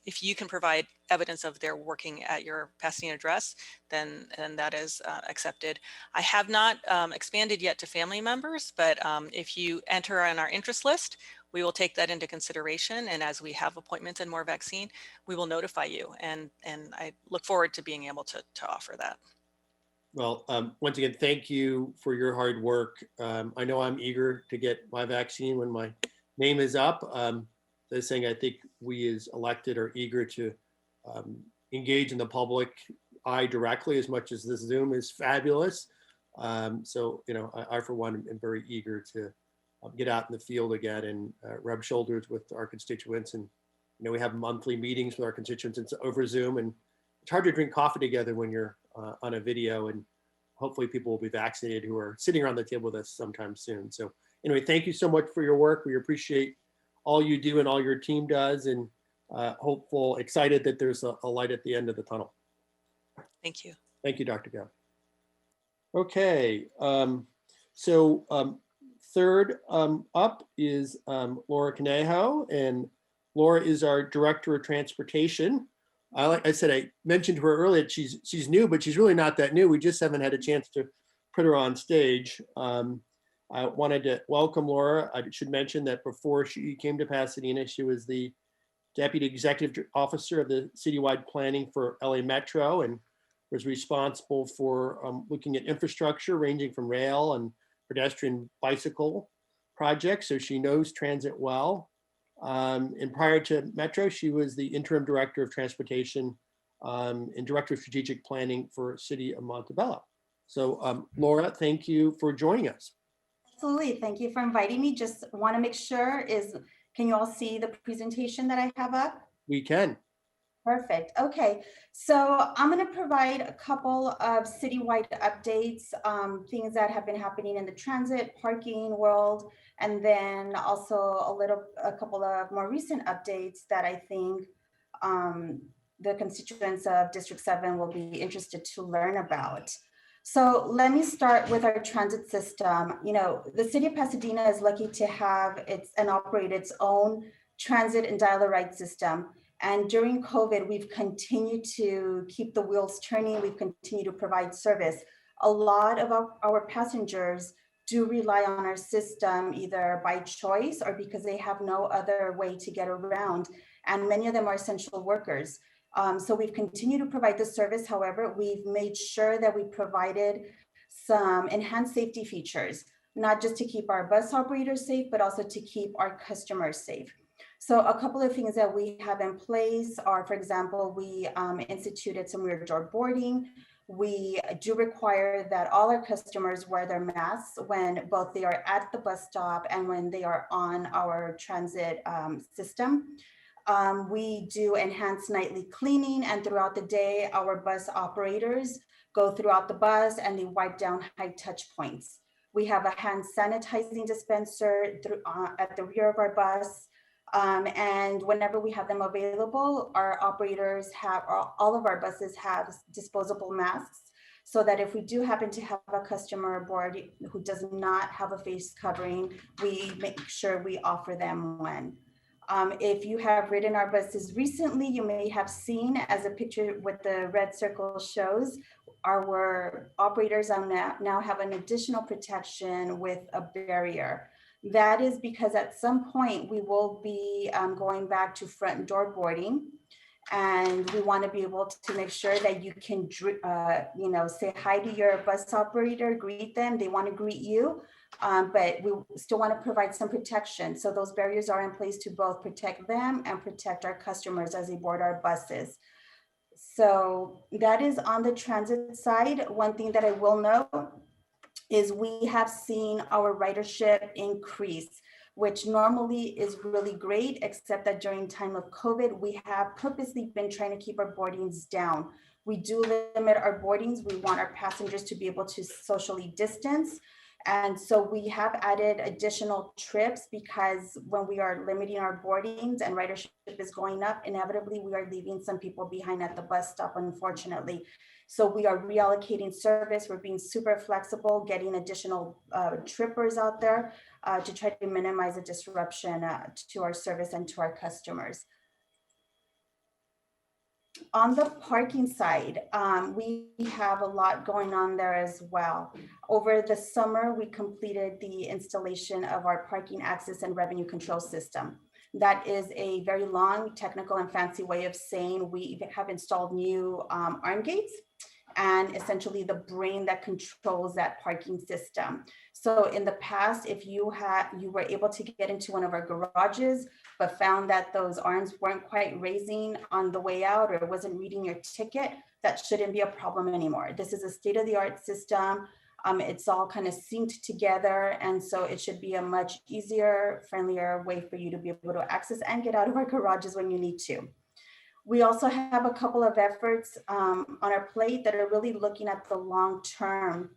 if you can provide evidence of their working at your Pasadena address, then that is accepted. I have not expanded yet to family members, but if you enter on our interest list, we will take that into consideration. And as we have appointments and more vaccine, we will notify you. And I look forward to being able to offer that. Well, once again, thank you for your hard work. I know I'm eager to get my vaccine when my name is up. This thing, I think we as elected are eager to engage in the public eye directly, as much as this Zoom is fabulous. So, I for one am very eager to get out in the field again and rub shoulders with our constituents. And, we have monthly meetings with our constituents over Zoom, and it's hard to drink coffee together when you're on a video, and hopefully people will be vaccinated who are sitting around the table with us sometime soon. So anyway, thank you so much for your work. We appreciate all you do and all your team does, and excited that there's a light at the end of the tunnel. Thank you. Thank you, Dr. Gao. Okay, so third up is Laura Conejo, and Laura is our Director of Transportation. Like I said, I mentioned to her earlier, she's new, but she's really not that new. We just haven't had a chance to put her on stage. I wanted to welcome Laura. I should mention that before she came to Pasadena, she was the Deputy Executive Officer of the citywide planning for LA Metro, and was responsible for looking at infrastructure ranging from rail and pedestrian bicycle projects. So she knows transit well. And prior to Metro, she was the Interim Director of Transportation and Director of Strategic Planning for City of Montebello. So Laura, thank you for joining us. Absolutely, thank you for inviting me. Just want to make sure can you all see the presentation that I have up? We can. Perfect. Okay, so I'm going to provide a couple of citywide updates, things that have been happening in the transit, parking world, and then also a couple of more recent updates that I think the constituents of District 7 will be interested to learn about. So let me start with our transit system. The city of Pasadena is lucky to have and operate its own transit and dial-a-ride system. And during COVID, we've continued to keep the wheels turning. We've continued to provide service. A lot of our passengers do rely on our system either by choice or because they have no other way to get around. And many of them are essential workers. So we've continued to provide the service. However, we've made sure that we provided some enhanced safety features, not just to keep our bus operators safe, but also to keep our customers safe. So a couple of things that we have in place are, for example, we instituted some rear door boarding. we do require that all our customers wear their masks when both they are at the bus stop and when they are on our transit system. We do enhanced nightly cleaning, and throughout the day, our bus operators go throughout the bus and they wipe down high touch points. We have a hand sanitizing dispenser at the rear of our bus. And whenever we have them available, our operators have, all of our buses have disposable masks, so that if we do happen to have a customer aboard who does not have a face covering, we make sure we offer them one. If you have ridden our buses recently, you may have seen, as a picture with the red circle shows, our operators now have an additional protection with a barrier. That is because at some point we will be going back to front door boarding, and we want to be able to make sure that you can, say hi to your bus operator, greet them. They want to greet you, but we still want to provide some protection. So those barriers are in place to both protect them and protect our customers as they board our buses. So that is on the transit side. One thing that I will note is we have seen our ridership increase, which normally is really great, except that during time of COVID, we have purposely been trying to keep our boardings down. We do limit our boardings. We want our passengers to be able to socially distance. And so we have added additional trips, because when we are limiting our boardings and ridership is going up, inevitably we are leaving some people behind at the bus stop, unfortunately. So we are reallocating service. We're being super flexible, getting additional trippers out there to try to minimize the disruption to our service and to our customers. On the parking side, we have a lot going on there as well. Over the summer, we completed the installation of our parking access and revenue control system. That is a very long, technical, and fancy way of saying we have installed new arm gates, and essentially the brain that controls that parking system. So in the past, if you were able to get into one of our garages, but found that those arms weren't quite raising on the way out, or wasn't reading your ticket, that shouldn't be a problem anymore. This is a state-of-the-art system. It's all kind of synced together. And so it should be a much easier, friendlier way for you to be able to access and get out of our garages when you need to. We also have a couple of efforts on our plate that are really looking at the long-term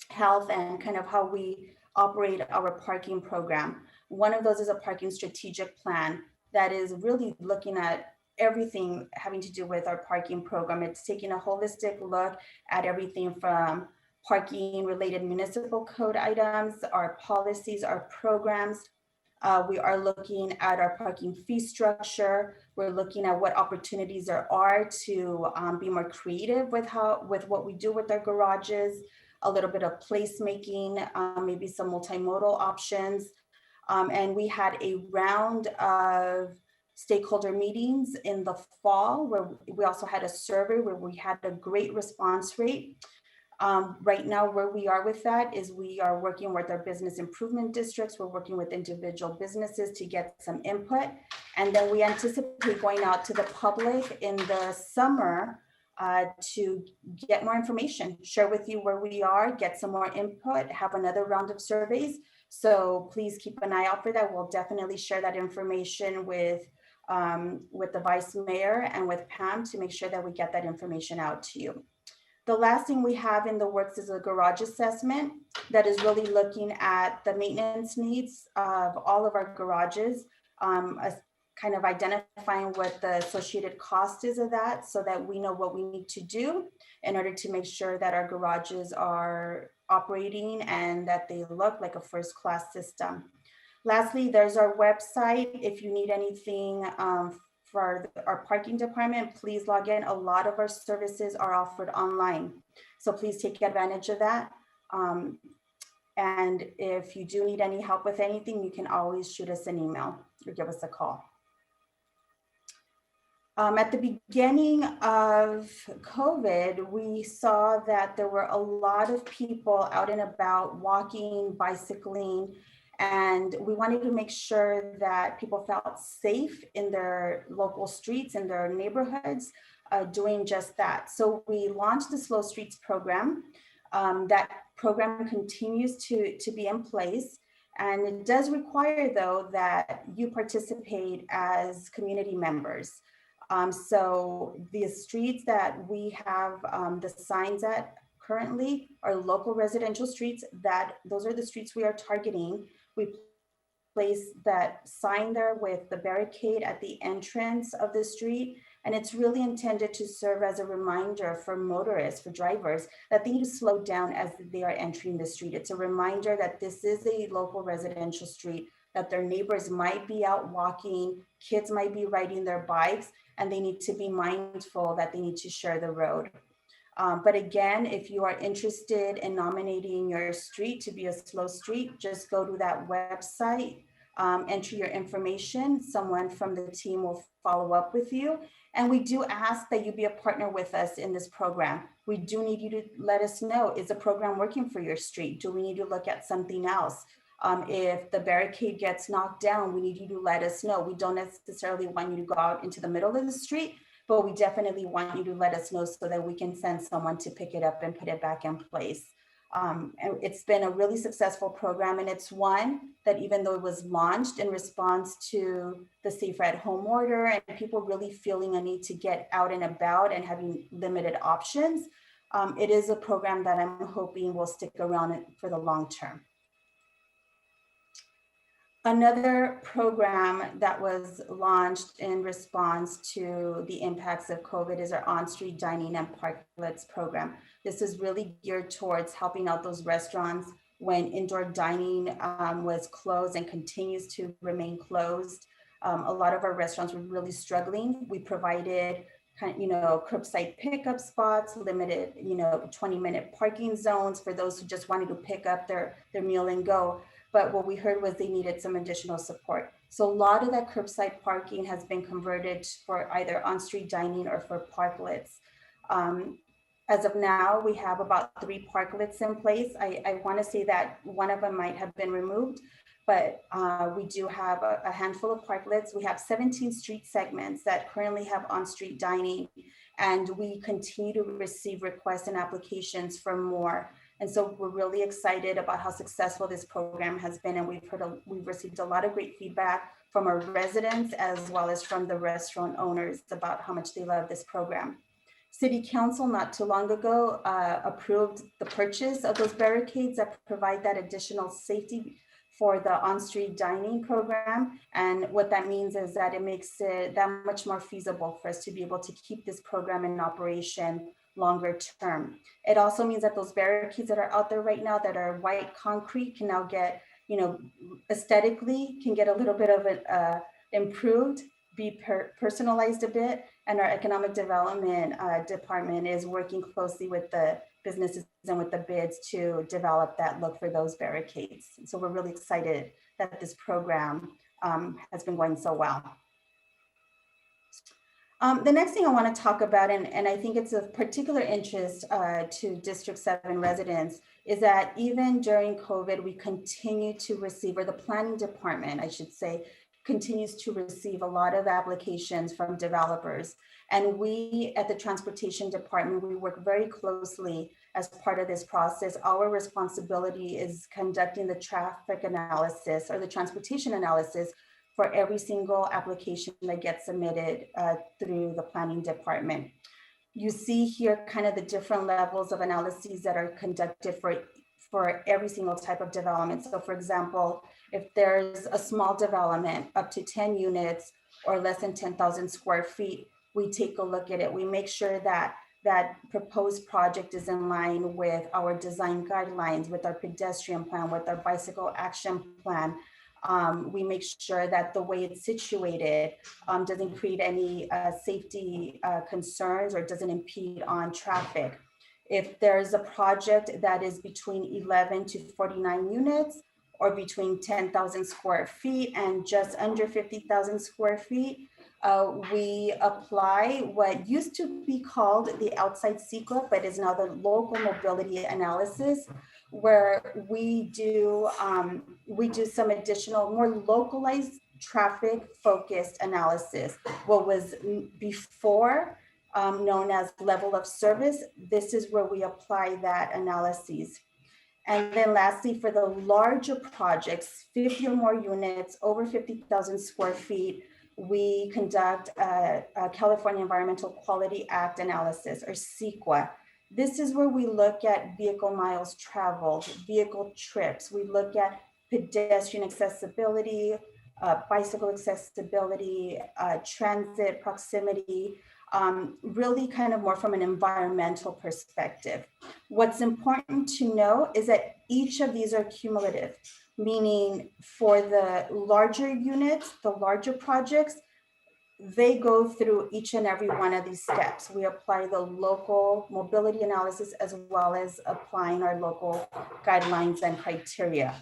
health and kind of how we operate our parking program. One of those is a parking strategic plan that is really looking at everything having to do with our parking program. It's taking a holistic look at everything from parking related municipal code items, our policies, our programs. We are looking at our parking fee structure. We're looking at what opportunities there are to be more creative with what we do with our garages, a little bit of placemaking, maybe some multimodal options. And we had a round of stakeholder meetings in the fall, where we also had a survey where we had a great response rate. Right now, where we are with that is we are working with our business improvement districts. We're working with individual businesses to get some input. And then we anticipate going out to the public in the summer to get more information, share with you where we are, get some more input, have another round of surveys. So please keep an eye out for that. We'll definitely share that information with the vice mayor and with Pam to make sure that we get that information out to you. The last thing we have in the works is a garage assessment that is really looking at the maintenance needs of all of our garages, kind of identifying what the associated cost is of that, so that we know what we need to do in order to make sure that our garages are operating and that they look like a first-class system. Lastly, there's our website. If you need anything for our parking department, please log in. A lot of our services are offered online, so please take advantage of that. And if you do need any help with anything, you can always shoot us an email or give us a call. At the beginning of COVID, we saw that there were a lot of people out and about walking, bicycling, And we wanted to make sure that people felt safe in their local streets, in their neighborhoods, doing just that. So we launched the Slow Streets program. That program continues to be in place. And it does require, though, that you participate as community members. So the streets that we have the signs at currently are local residential streets. Those are the streets we are targeting. We place that sign there with the barricade at the entrance of the street. And it's really intended to serve as a reminder for motorists, for drivers, that they need to slow down as they are entering the street. It's a reminder that this is a local residential street, that their neighbors might be out walking, kids might be riding their bikes, and they need to be mindful that they need to share the road. But again, if you are interested in nominating your street to be a slow street, just go to that website, enter your information. Someone from the team will follow up with you. And we do ask that you be a partner with us in this program. We do need you to let us know, is the program working for your street? Do we need to look at something else? If the barricade gets knocked down, we need you to let us know. We don't necessarily want you to go out into the middle of the street, but we definitely want you to let us know so that we can send someone to pick it up and put it back in place. And it's been a really successful program, and it's one that, even though it was launched in response to the Safer at Home order and people really feeling a need to get out and about and having limited options, it is a program that I'm hoping will stick around for the long term. Another program that was launched in response to the impacts of COVID is our on-street dining and parklets program. This is really geared towards helping out those restaurants when indoor dining was closed and continues to remain closed. A lot of our restaurants were really struggling. We provided curbside pickup spots, limited, 20-minute parking zones for those who just wanted to pick up their meal and go. But what we heard was they needed some additional support. So a lot of that curbside parking has been converted for either on-street dining or for parklets. As of now, we have about 3 parklets in place. I want to say that one of them might have been removed, but we do have a handful of parklets. We have 17 street segments that currently have on-street dining, and we continue to receive requests and applications for more. And so we're really excited about how successful this program has been. And we've received a lot of great feedback from our residents as well as from the restaurant owners about how much they love this program. City Council not too long ago approved the purchase of those barricades that provide that additional safety for the on-street dining program. And what that means is that it makes it that much more feasible for us to be able to keep this program in operation longer term. It also means that those barricades that are out there right now that are white concrete can now get, aesthetically can get a little bit of it improved, be personalized a bit. And our economic development department is working closely with the businesses and with the bids to develop that look for those barricades. So we're really excited that this program has been going so well. The next thing I want to talk about, and I think it's of particular interest to District 7 residents, is that even during COVID, we continue to receive, or the planning department, I should say, continues to receive a lot of applications from developers. And we at the transportation department, we work very closely as part of this process. Our responsibility is conducting the traffic analysis or the transportation analysis for every single application that gets submitted through the planning department. You see here kind of the different levels of analyses that are conducted for every single type of development. So for example, if there's a small development up to 10 units or less than 10,000 square feet, we take a look at it. We make sure that that proposed project is in line with our design guidelines, with our pedestrian plan, with our bicycle action plan. We make sure that the way it's situated doesn't create any safety concerns or doesn't impede on traffic. If there's a project that is between 11 to 49 units or between 10,000 square feet and just under 50,000 square feet, we apply what used to be called the outside CEQA, but is now the local mobility analysis, where we do some additional, more localized traffic focused analysis. What was before known as level of service, this is where we apply that analysis. And then lastly, for the larger projects, 50 or more units, over 50,000 square feet, we conduct a California Environmental Quality Act analysis, or CEQA. This is where we look at vehicle miles traveled, vehicle trips. We look at pedestrian accessibility, bicycle accessibility, transit proximity, really kind of more from an environmental perspective. What's important to know is that each of these are cumulative, meaning for the larger units, the larger projects, they go through each and every one of these steps. We apply the local mobility analysis as well as applying our local guidelines and criteria.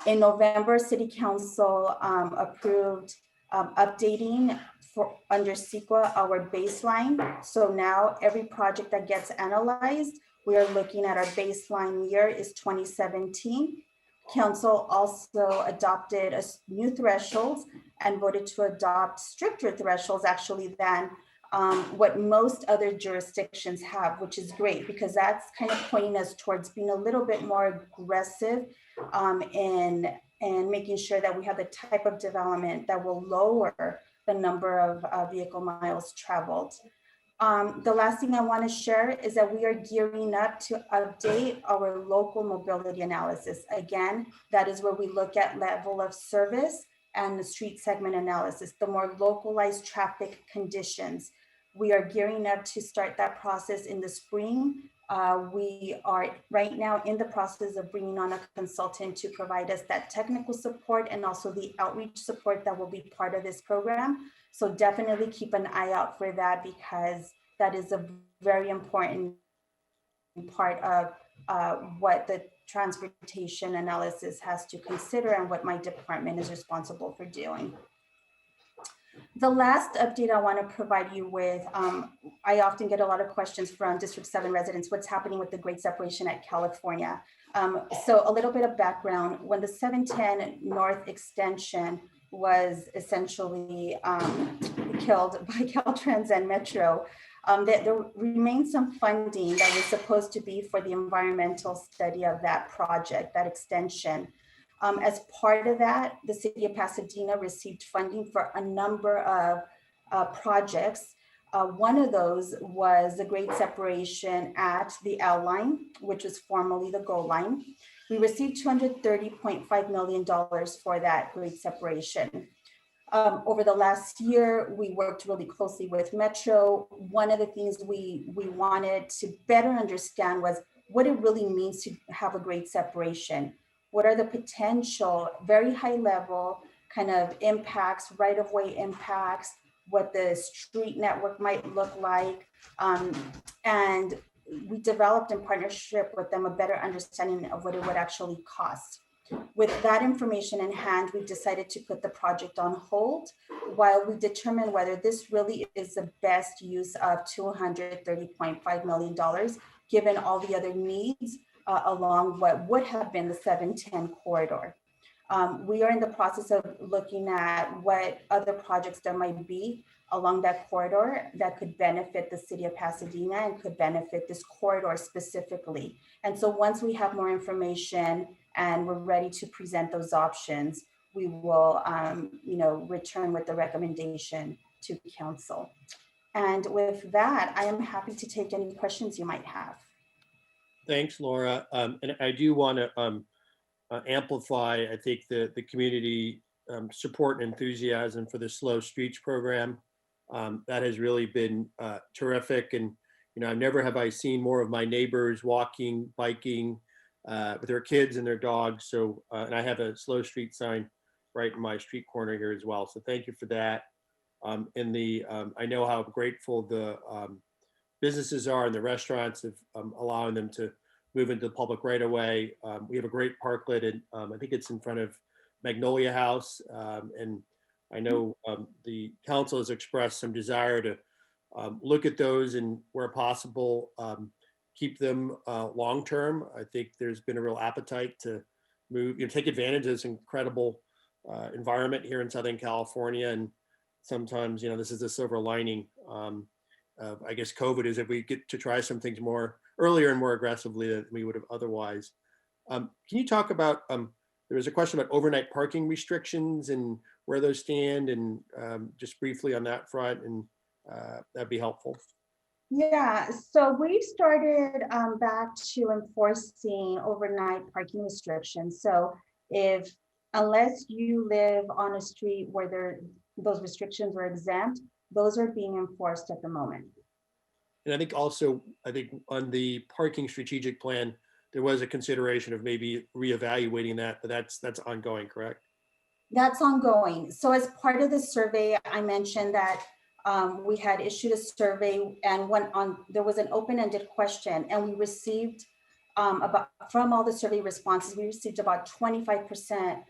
In November, City Council approved updating for under CEQA our baseline. So now every project that gets analyzed, we are looking at our baseline year is 2017. Council also adopted a new thresholds and voted to adopt stricter thresholds actually than what most other jurisdictions have, which is great because that's kind of pointing us towards being a little bit more aggressive in making sure that we have the type of development that will lower the number of vehicle miles traveled. The last thing I want to share is that we are gearing up to update our local mobility analysis. Again, that is where we look at level of service and the street segment analysis, the more localized traffic conditions. We are gearing up to start that process in the spring. We are right now in the process of bringing on a consultant to provide us that technical support and also the outreach support that will be part of this program. So definitely keep an eye out for that because that is a very important part of what the transportation analysis has to consider and what my department is responsible for doing. The last update I want to provide you with, I often get a lot of questions from District 7 residents, what's happening with the Great Separation at California. So a little bit of background, when the 710 North extension was essentially killed by Caltrans and Metro, there remains some funding that was supposed to be for the environmental study of that project, that extension. As part of that, the city of Pasadena received funding for a number of projects. One of those was the Great Separation at the L line, which was formerly the GO line. We received $230.5 million for that Great Separation. Over the last year, we worked really closely with Metro. One of the things we wanted to better understand was what it really means to have a Great Separation. What are the potential, very high level kind of impacts, right-of-way impacts, what the street network might look like. And we developed in partnership with them a better understanding of what it would actually cost. With that information in hand, we decided to put the project on hold while we determine whether this really is the best use of $230.5 million, given all the other needs along what would have been the 710 corridor. We are in the process of looking at what other projects there might be along that corridor that could benefit the city of Pasadena and could benefit this corridor specifically. And so once we have more information and we're ready to present those options, we will return with the recommendation to council. And with that, I am happy to take any questions you might have. Thanks, Laura. And I do want to amplify, I think, the community support and enthusiasm for the Slow Streets program. That has really been terrific. And, never have I seen more of my neighbors walking, biking with their kids and their dogs. So, and I have a Slow Street sign right in my street corner here as well. So thank you for that. I know how grateful the businesses are and the restaurants of allowing them to move into the public right away. We have a great parklet, and I think it's in front of Magnolia House. And I know the council has expressed some desire to look at those and where possible, keep them long-term. I think there's been a real appetite to move, take advantage of this incredible environment here in Southern California. And sometimes, this is the silver lining of, I guess, COVID, is that we get to try some things more earlier and more aggressively than we would have otherwise. Can you talk about, there was a question about overnight parking restrictions and where those stand, and just briefly on that front, and that'd be helpful. Yeah, so we started back to enforcing overnight parking restrictions. So unless you live on a street where those restrictions are exempt, those are being enforced at the moment. And I think also, on the parking strategic plan, there was a consideration of maybe reevaluating that, but that's ongoing, correct? That's ongoing. So as part of the survey, I mentioned that we had issued a survey, and there was an open-ended question, and we received from all the survey responses, we received about 25%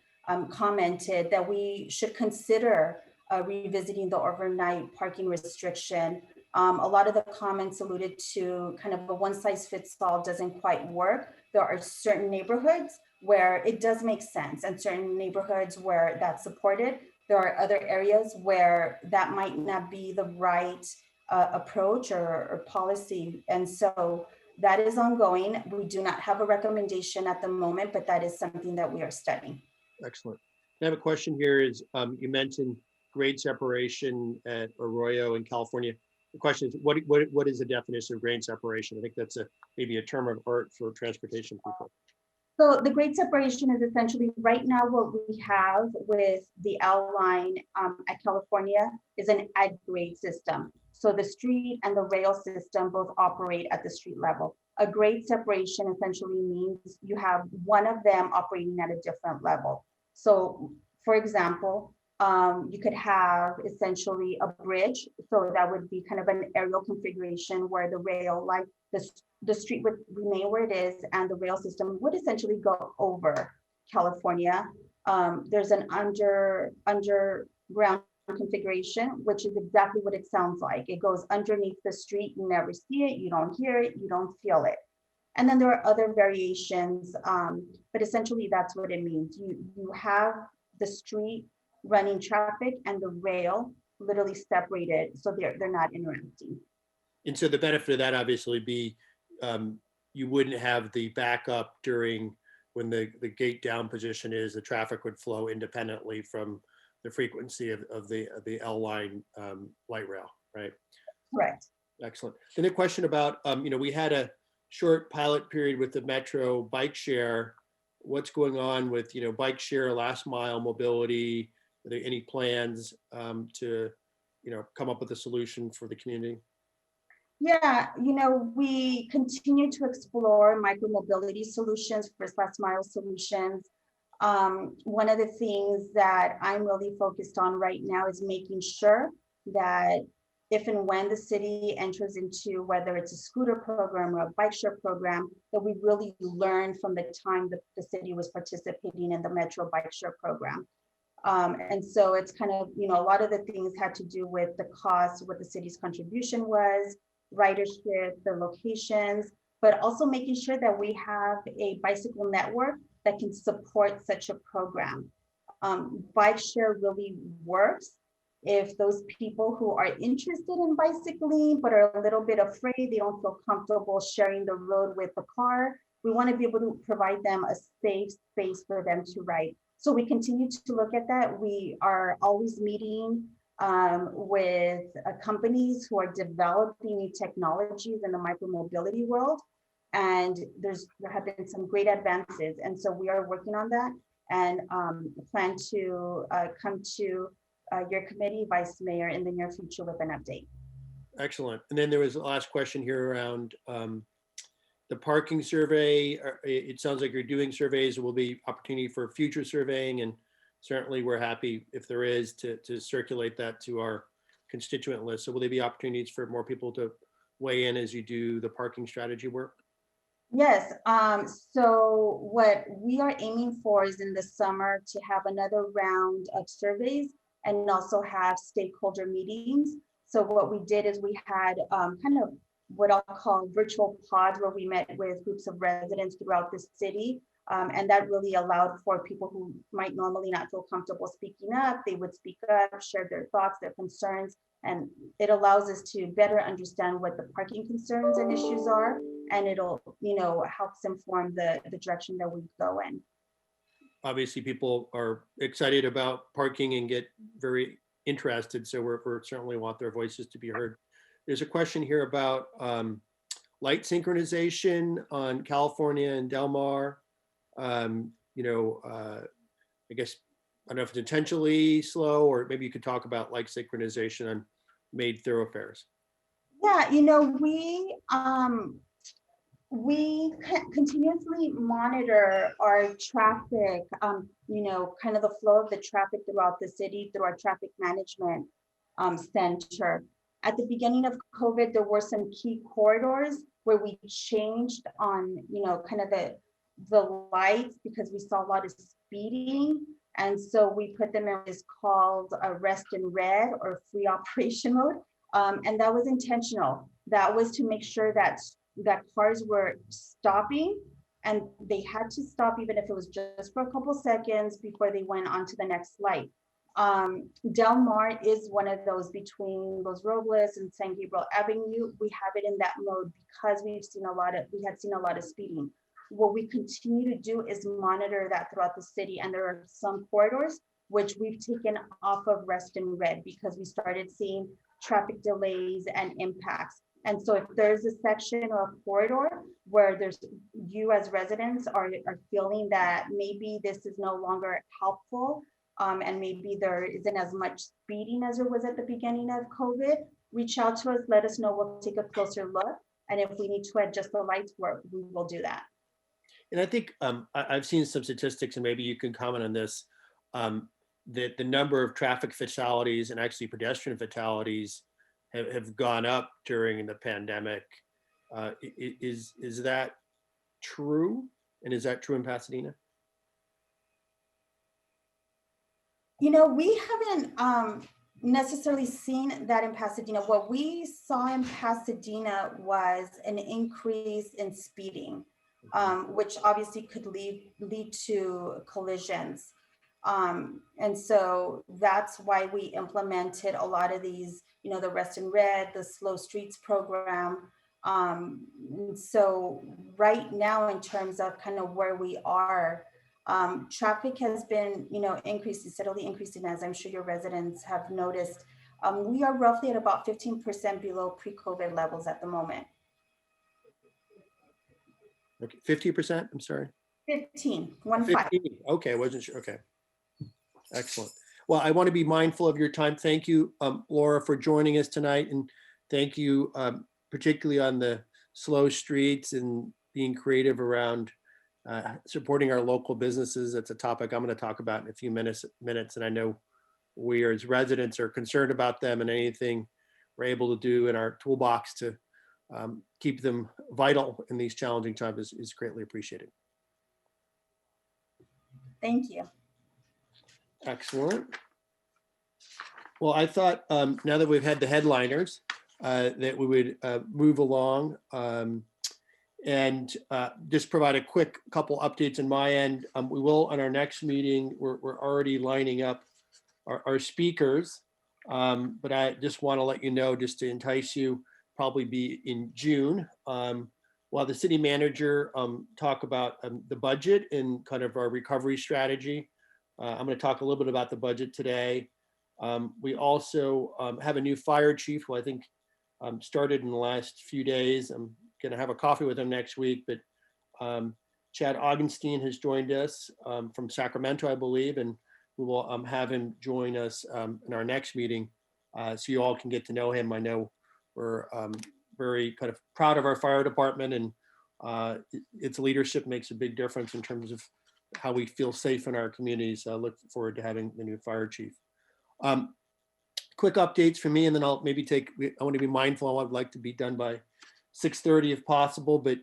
commented that we should consider revisiting the overnight parking restriction. A lot of the comments alluded to kind of a one-size-fits-all doesn't quite work. There are certain neighborhoods where it does make sense, and certain neighborhoods where that's supported. There are other areas where that might not be the right approach or policy. And so that is ongoing. We do not have a recommendation at the moment, but that is something that we are studying. Excellent. I have a question here is, you mentioned grade separation at Arroyo in California. The question is, what is the definition of grade separation? I think that's maybe a term of art for transportation people. So the grade separation is essentially right now what we have with the L line at California is an add grade system. So the street and the rail system both operate at the street level. A grade separation essentially means you have one of them operating at a different level. So for example, you could have essentially a bridge. So that would be kind of an aerial configuration where the rail, like the street would remain where it is, and the rail system would essentially go over California. There's an underground configuration, which is exactly what it sounds like. It goes underneath the street. You never see it, you don't hear it, you don't feel it. And then there are other variations, but essentially that's what it means. You have the street running traffic and the rail literally separated, so they're not interacting. And so the benefit of that obviously be you wouldn't have the backup during when the gate down position is, the traffic would flow independently from the frequency of the L line light rail, right? Correct. Excellent. Then a question about, we had a short pilot period with the Metro bike share. What's going on with, bike share, last mile mobility? Are there any plans to, come up with a solution for the community? Yeah, we continue to explore micromobility solutions, first last mile solutions. One of the things that I'm really focused on right now is making sure that if and when the city enters into, whether it's a scooter program or a bike share program, that we really learn from the time that the city was participating in the Metro bike share program. And so it's kind of, a lot of the things had to do with the cost, what the city's contribution was, ridership, the locations, but also making sure that we have a bicycle network that can support such a program. Bike share really works if those people who are interested in bicycling but are a little bit afraid, they don't feel comfortable sharing the road with the car. We want to be able to provide them a safe space for them to ride. So we continue to look at that. We are always meeting with companies who are developing new technologies in the micromobility world. And there have been some great advances. And so we are working on that and plan to come to your committee, Vice Mayor, in the near future with an update. Excellent. And then there was a last question here around the parking survey. It sounds like you're doing surveys. There will be opportunity for future surveying, and certainly we're happy if there is to circulate that to our constituent list. So will there be opportunities for more people to weigh in as you do the parking strategy work? Yes. So what we are aiming for is in the summer to have another round of surveys and also have stakeholder meetings. So what we did is we had kind of what I'll call virtual pods where we met with groups of residents throughout the city. And that really allowed for people who might normally not feel comfortable speaking up, they would speak up, share their thoughts, their concerns, and it allows us to better understand what the parking concerns and issues are, and it'll, helps inform the direction that we go in. Obviously, people are excited about parking and get very interested, so we're certainly want their voices to be heard. There's a question here about light synchronization on California and Del Mar. I guess, I don't know if it's intentionally slow, or maybe you could talk about light synchronization on made thoroughfares. Yeah, we continuously monitor our traffic, kind of the flow of the traffic throughout the city through our traffic management center. At the beginning of COVID, there were some key corridors where we changed on, kind of the lights because we saw a lot of speeding. And so we put them in what is called a rest in red or free operation mode. And that was intentional. That was to make sure that cars were stopping, and they had to stop even if it was just for a couple seconds before they went on to the next light. Del Mar is one of those between Los Robles and San Gabriel Avenue. We have it in that mode because we had seen a lot of speeding. What we continue to do is monitor that throughout the city, and there are some corridors which we've taken off of rest in red because we started seeing traffic delays and impacts. And so if there's a section or a corridor where you as residents are feeling that maybe this is no longer helpful, and maybe there isn't as much speeding as there was at the beginning of COVID, reach out to us, let us know, we'll take a closer look. And if we need to adjust the lights, we will do that. And I think I've seen some statistics, and maybe you can comment on this, that the number of traffic fatalities and actually pedestrian fatalities have gone up during the pandemic. Is that true? And is that true in Pasadena? We haven't necessarily seen that in Pasadena. What we saw in Pasadena was an increase in speeding, which obviously could lead to collisions. And so that's why we implemented a lot of these, the Rest in Red, the Slow Streets program. So right now, in terms of kind of where we are, traffic has been, steadily increasing, as I'm sure your residents have noticed. We are roughly at about 15% below pre-COVID levels at the moment. Okay, 50%, I'm sorry. 15. Okay, I wasn't sure, okay. Excellent. Well, I want to be mindful of your time. Thank you, Laura, for joining us tonight. And thank you particularly on the slow streets and being creative around supporting our local businesses. That's a topic I'm going to talk about in a few minutes. And I know we as residents are concerned about them, and anything we're able to do in our toolbox to keep them vital in these challenging times is greatly appreciated. Thank you. Excellent. Well, I thought now that we've had the headliners, that we would move along and just provide a quick couple updates on my end. We will, on our next meeting, we're already lining up our speakers, but I just want to let you know, just to entice you, probably be in June. While the city manager talk about the budget and kind of our recovery strategy. I'm going to talk a little bit about the budget today. We also have a new fire chief who I think started in the last few days. I'm going to have a coffee with him next week, but Chad Augenstein has joined us from Sacramento, I believe, and we will have him join us in our next meeting so you all can get to know him. I know we're very kind of proud of our fire department, and its leadership makes a big difference in terms of how we feel safe in our communities. I look forward to having the new fire chief. Quick updates for me, and then I'll maybe I want to be mindful. I would like to be done by 6:30 if possible, but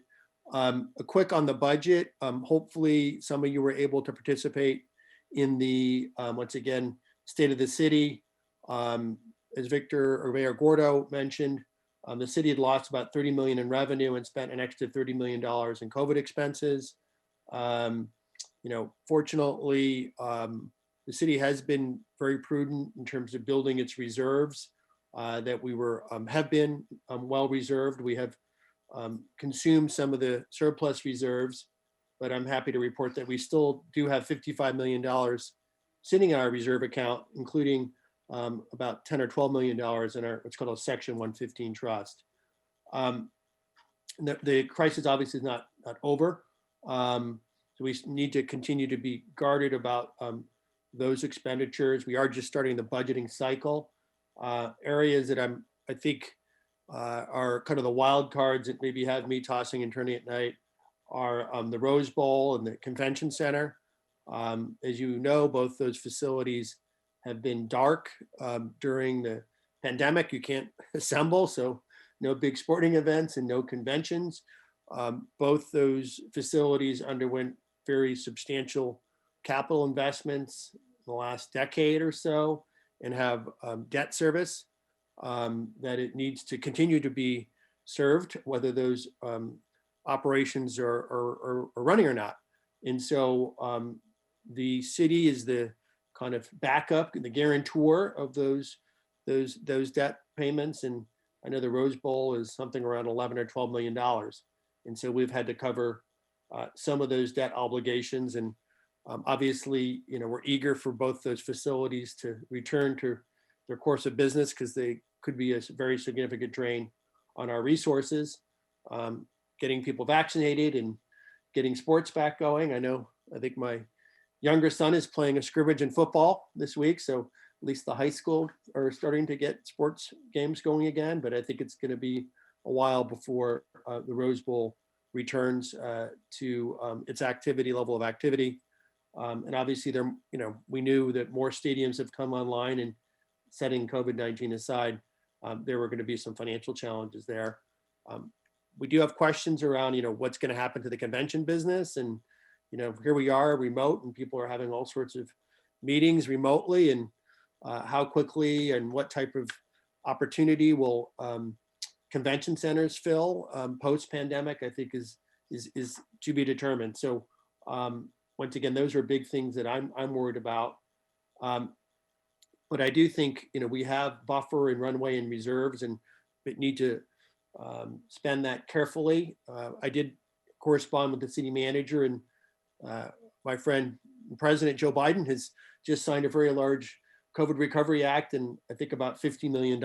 a quick on the budget. Hopefully some of you were able to participate in the, once again, State of the City. As Victor or Mayor Gordo mentioned, The city had lost about 30 million in revenue and spent an extra $30 million in COVID expenses. Fortunately, the city has been very prudent in terms of building its reserves, that we have been well reserved. We have consumed some of the surplus reserves, but I'm happy to report that we still do have $55 million sitting in our reserve account, including about $10 or $12 million in our what's called a Section 115 trust. The crisis obviously is not over. So we need to continue to be guarded about those expenditures. We are just starting the budgeting cycle. Areas that I think are kind of the wild cards that maybe have me tossing and turning at night are the Rose Bowl and the Convention Center. As you know, both those facilities have been dark during the pandemic. You can't assemble, so no big sporting events and no conventions. Both those facilities underwent very substantial capital investments in the last decade or so and have debt service that it needs to continue to be served, whether those operations are running or not. And so the city is the kind of backup, the guarantor of those debt payments. And I know the Rose Bowl is something around 11 or $12 million. And so we've had to cover some of those debt obligations. And obviously, we're eager for both those facilities to return to their course of business because they could be a very significant drain on our resources. Getting people vaccinated and getting sports back going. I think my younger son is playing a scrimmage in football this week. So at least the high school are starting to get sports games going again. But I think it's going to be a while before the Rose Bowl returns to its level of activity. And obviously we knew that more stadiums have come online, and setting COVID-19 aside, there were going to be some financial challenges there. We do have questions around, what's going to happen to the convention business. And, here we are remote and people are having all sorts of meetings remotely, and how quickly and what type of opportunity will convention centers fill post-pandemic, I think is to be determined. So once again, those are big things that I'm worried about. But I do think, we have buffer and runway and reserves, and we need to spend that carefully. I did correspond with the city manager, and my friend President Joe Biden has just signed a very large COVID Recovery Act, and I think about $50 million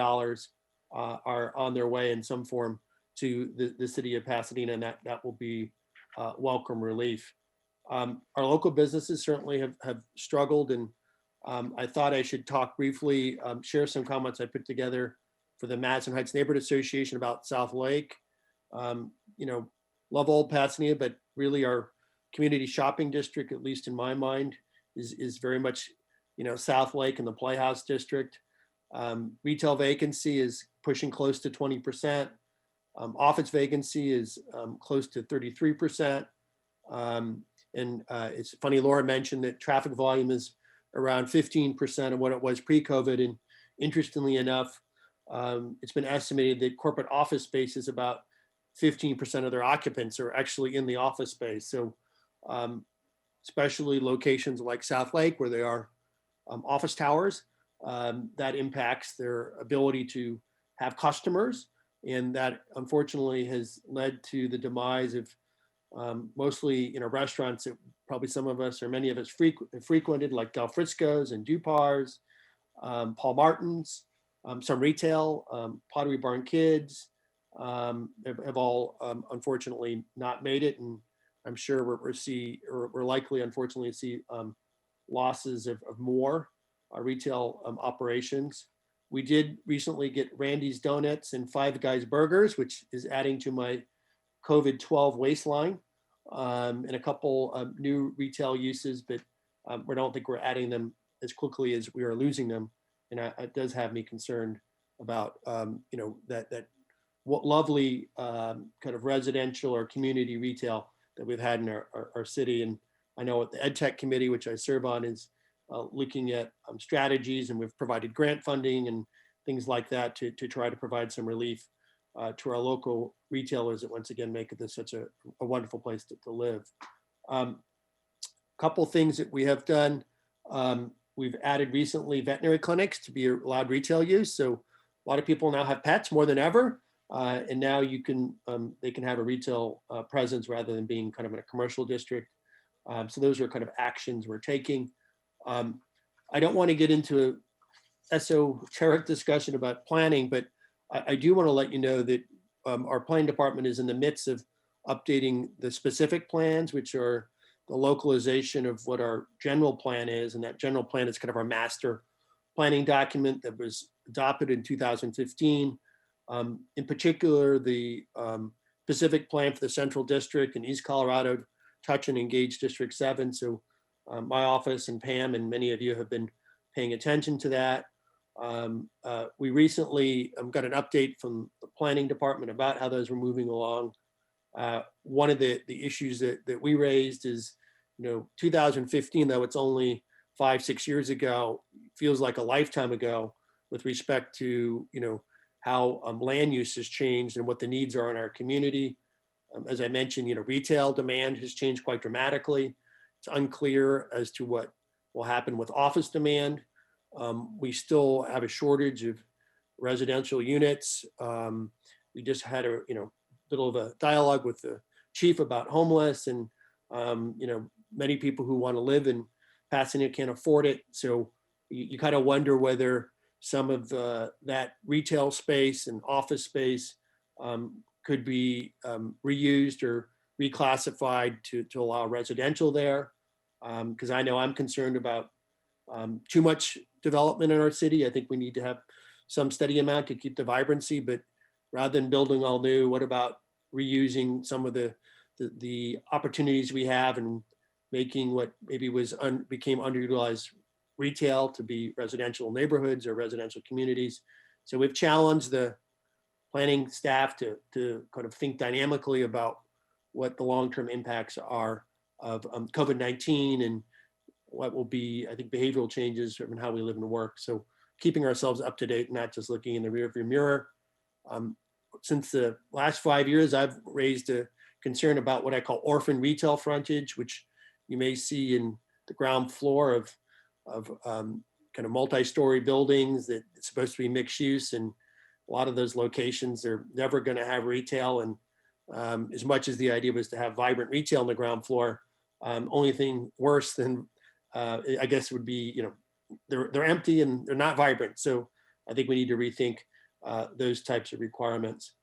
are on their way in some form to the city of Pasadena, and that will be welcome relief. Our local businesses certainly have struggled, and I thought I should talk briefly, share some comments I put together for the Madison Heights Neighborhood Association about South Lake. Love old Pasadena, but really our community shopping district, at least in my mind, is very much, South Lake and the Playhouse District. Retail vacancy is pushing close to 20%. Office vacancy is close to 33%. And it's funny, Laura mentioned that traffic volume is around 15% of what it was pre-COVID. And interestingly enough, it's been estimated that corporate office space is about 15% of their occupants are actually in the office space. So especially locations like South Lake, where they are office towers, that impacts their ability to have customers. And that unfortunately has led to the demise of mostly, restaurants that probably some of us or many of us frequented, like Del Frisco's and Dupar's, Paul Martin's, some retail, Pottery Barn Kids have all unfortunately not made it. And I'm sure we're likely, unfortunately, to see losses of more retail operations. We did recently get Randy's Donuts and Five Guys Burgers, which is adding to my COVID-12 waistline, and a couple new retail uses, but we don't think we're adding them as quickly as we are losing them. And it does have me concerned about, that what lovely kind of residential or community retail that we've had in our city. And I know at the EdTech committee, which I serve on, is looking at strategies, and we've provided grant funding and things like that to try to provide some relief to our local retailers that once again make this such a wonderful place to live. Couple things that we have done. We've added recently veterinary clinics to be allowed retail use. So a lot of people now have pets more than ever. And now you can, they can have a retail presence rather than being kind of in a commercial district. So those are kind of actions we're taking. I don't want to get into a esoteric discussion about planning, but I do want to let you know that our planning department is in the midst of updating the specific plans, which are the localization of what our general plan is. And that general plan is kind of our master planning document that was adopted in 2015. In particular, the specific plan for the Central District and East Colorado Touch and Engage District 7. So my office and Pam and many of you have been paying attention to that. We recently got an update from the planning department about how those were moving along. One of the issues that we raised is, 2015, though it's only 5-6 years ago, feels like a lifetime ago with respect to, how land use has changed and what the needs are in our community. As I mentioned, retail demand has changed quite dramatically. It's unclear as to what will happen with office demand. We still have a shortage of residential units. We just had a little of a dialogue with the chief about homeless, and many people who want to live in Pasadena can't afford it. So you kind of wonder whether some of that retail space and office space could be reused or reclassified to allow residential there. Because I know I'm concerned about too much development in our city. I think we need to have some steady amount to keep the vibrancy, but rather than building all new, what about reusing some of the opportunities we have and making what maybe became underutilized retail to be residential neighborhoods or residential communities. So we've challenged the planning staff to kind of think dynamically about what the long-term impacts are of COVID-19 and what will be, I think, behavioral changes in how we live and work. So keeping ourselves up to date, not just looking in the rearview mirror. Since the last 5 years, I've raised a concern about what I call orphan retail frontage, which you may see in the ground floor of kind of multi-story buildings that it's supposed to be mixed use. And a lot of those locations, they're never going to have retail. And as much as the idea was to have vibrant retail on the ground floor, only thing worse than I guess would be, they're empty and they're not vibrant. So I think we need to rethink those types of requirements.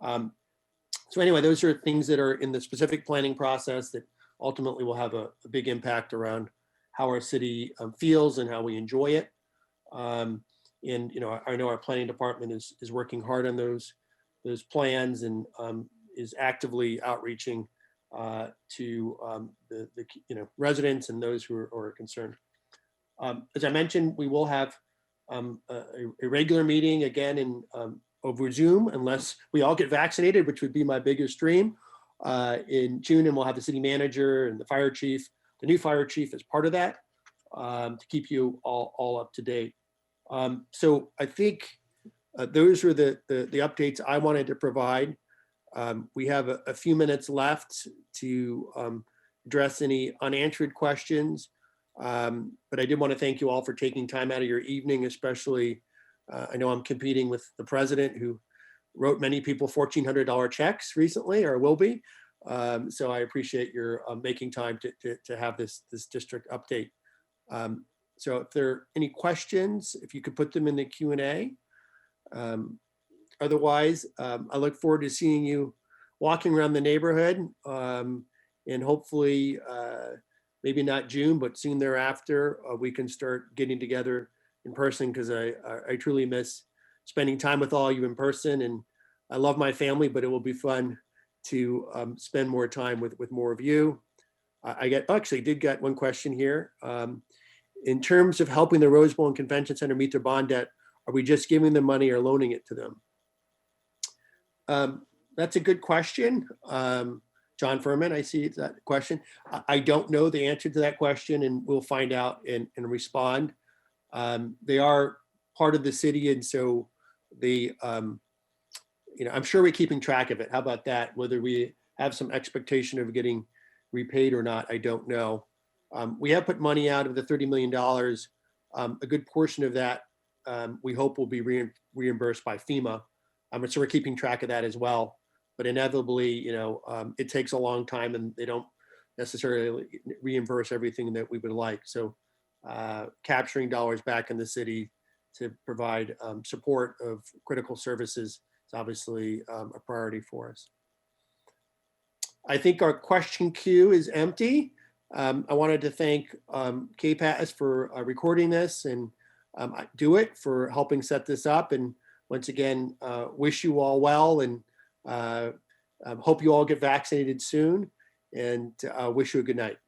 So anyway, those are things that are in the specific planning process that ultimately will have a big impact around how our city feels and how we enjoy it. And I know our planning department is working hard on those plans and is actively outreaching to the residents and those who are concerned. As I mentioned, we will have a regular meeting again in over Zoom, unless we all get vaccinated, which would be my biggest dream, in June, and we'll have the city manager and the fire chief, the new fire chief, as part of that, to keep you all up to date. So I think those were the updates I wanted to provide. We have a few minutes left to address any unanswered questions. But I did want to thank you all for taking time out of your evening, especially I know I'm competing with the president, who wrote many people $1,400 checks recently, or will be. So I appreciate your making time to have this district update. So if there are any questions, if you could put them in the Q&A. Otherwise, I look forward to seeing you walking around the neighborhood, and hopefully, maybe not June, but soon thereafter, we can start getting together in person, because I truly miss spending time with all you in person. And I love my family, but it will be fun to spend more time with more of you. I actually did get one question here. In terms of helping the Rose Bowl and Convention Center meet their bond debt, are we just giving them money or loaning it to them? That's a good question. John Furman, I see that question. I don't know the answer to that question, and we'll find out and respond. They are part of the city, and so they, I'm sure we're keeping track of it. How about that? Whether we have some expectation of getting repaid or not, I don't know. We have put money out of the $30 million. A good portion of that we hope will be reimbursed by FEMA. So we're keeping track of that as well. But inevitably, it takes a long time and they don't necessarily reimburse everything that we would like. So capturing dollars back in the city to provide support of critical services is obviously a priority for us. I think our question queue is empty. I wanted to thank KPAS for recording this and Do It for helping set this up. And once again, wish you all well and hope you all get vaccinated soon and wish you a good night.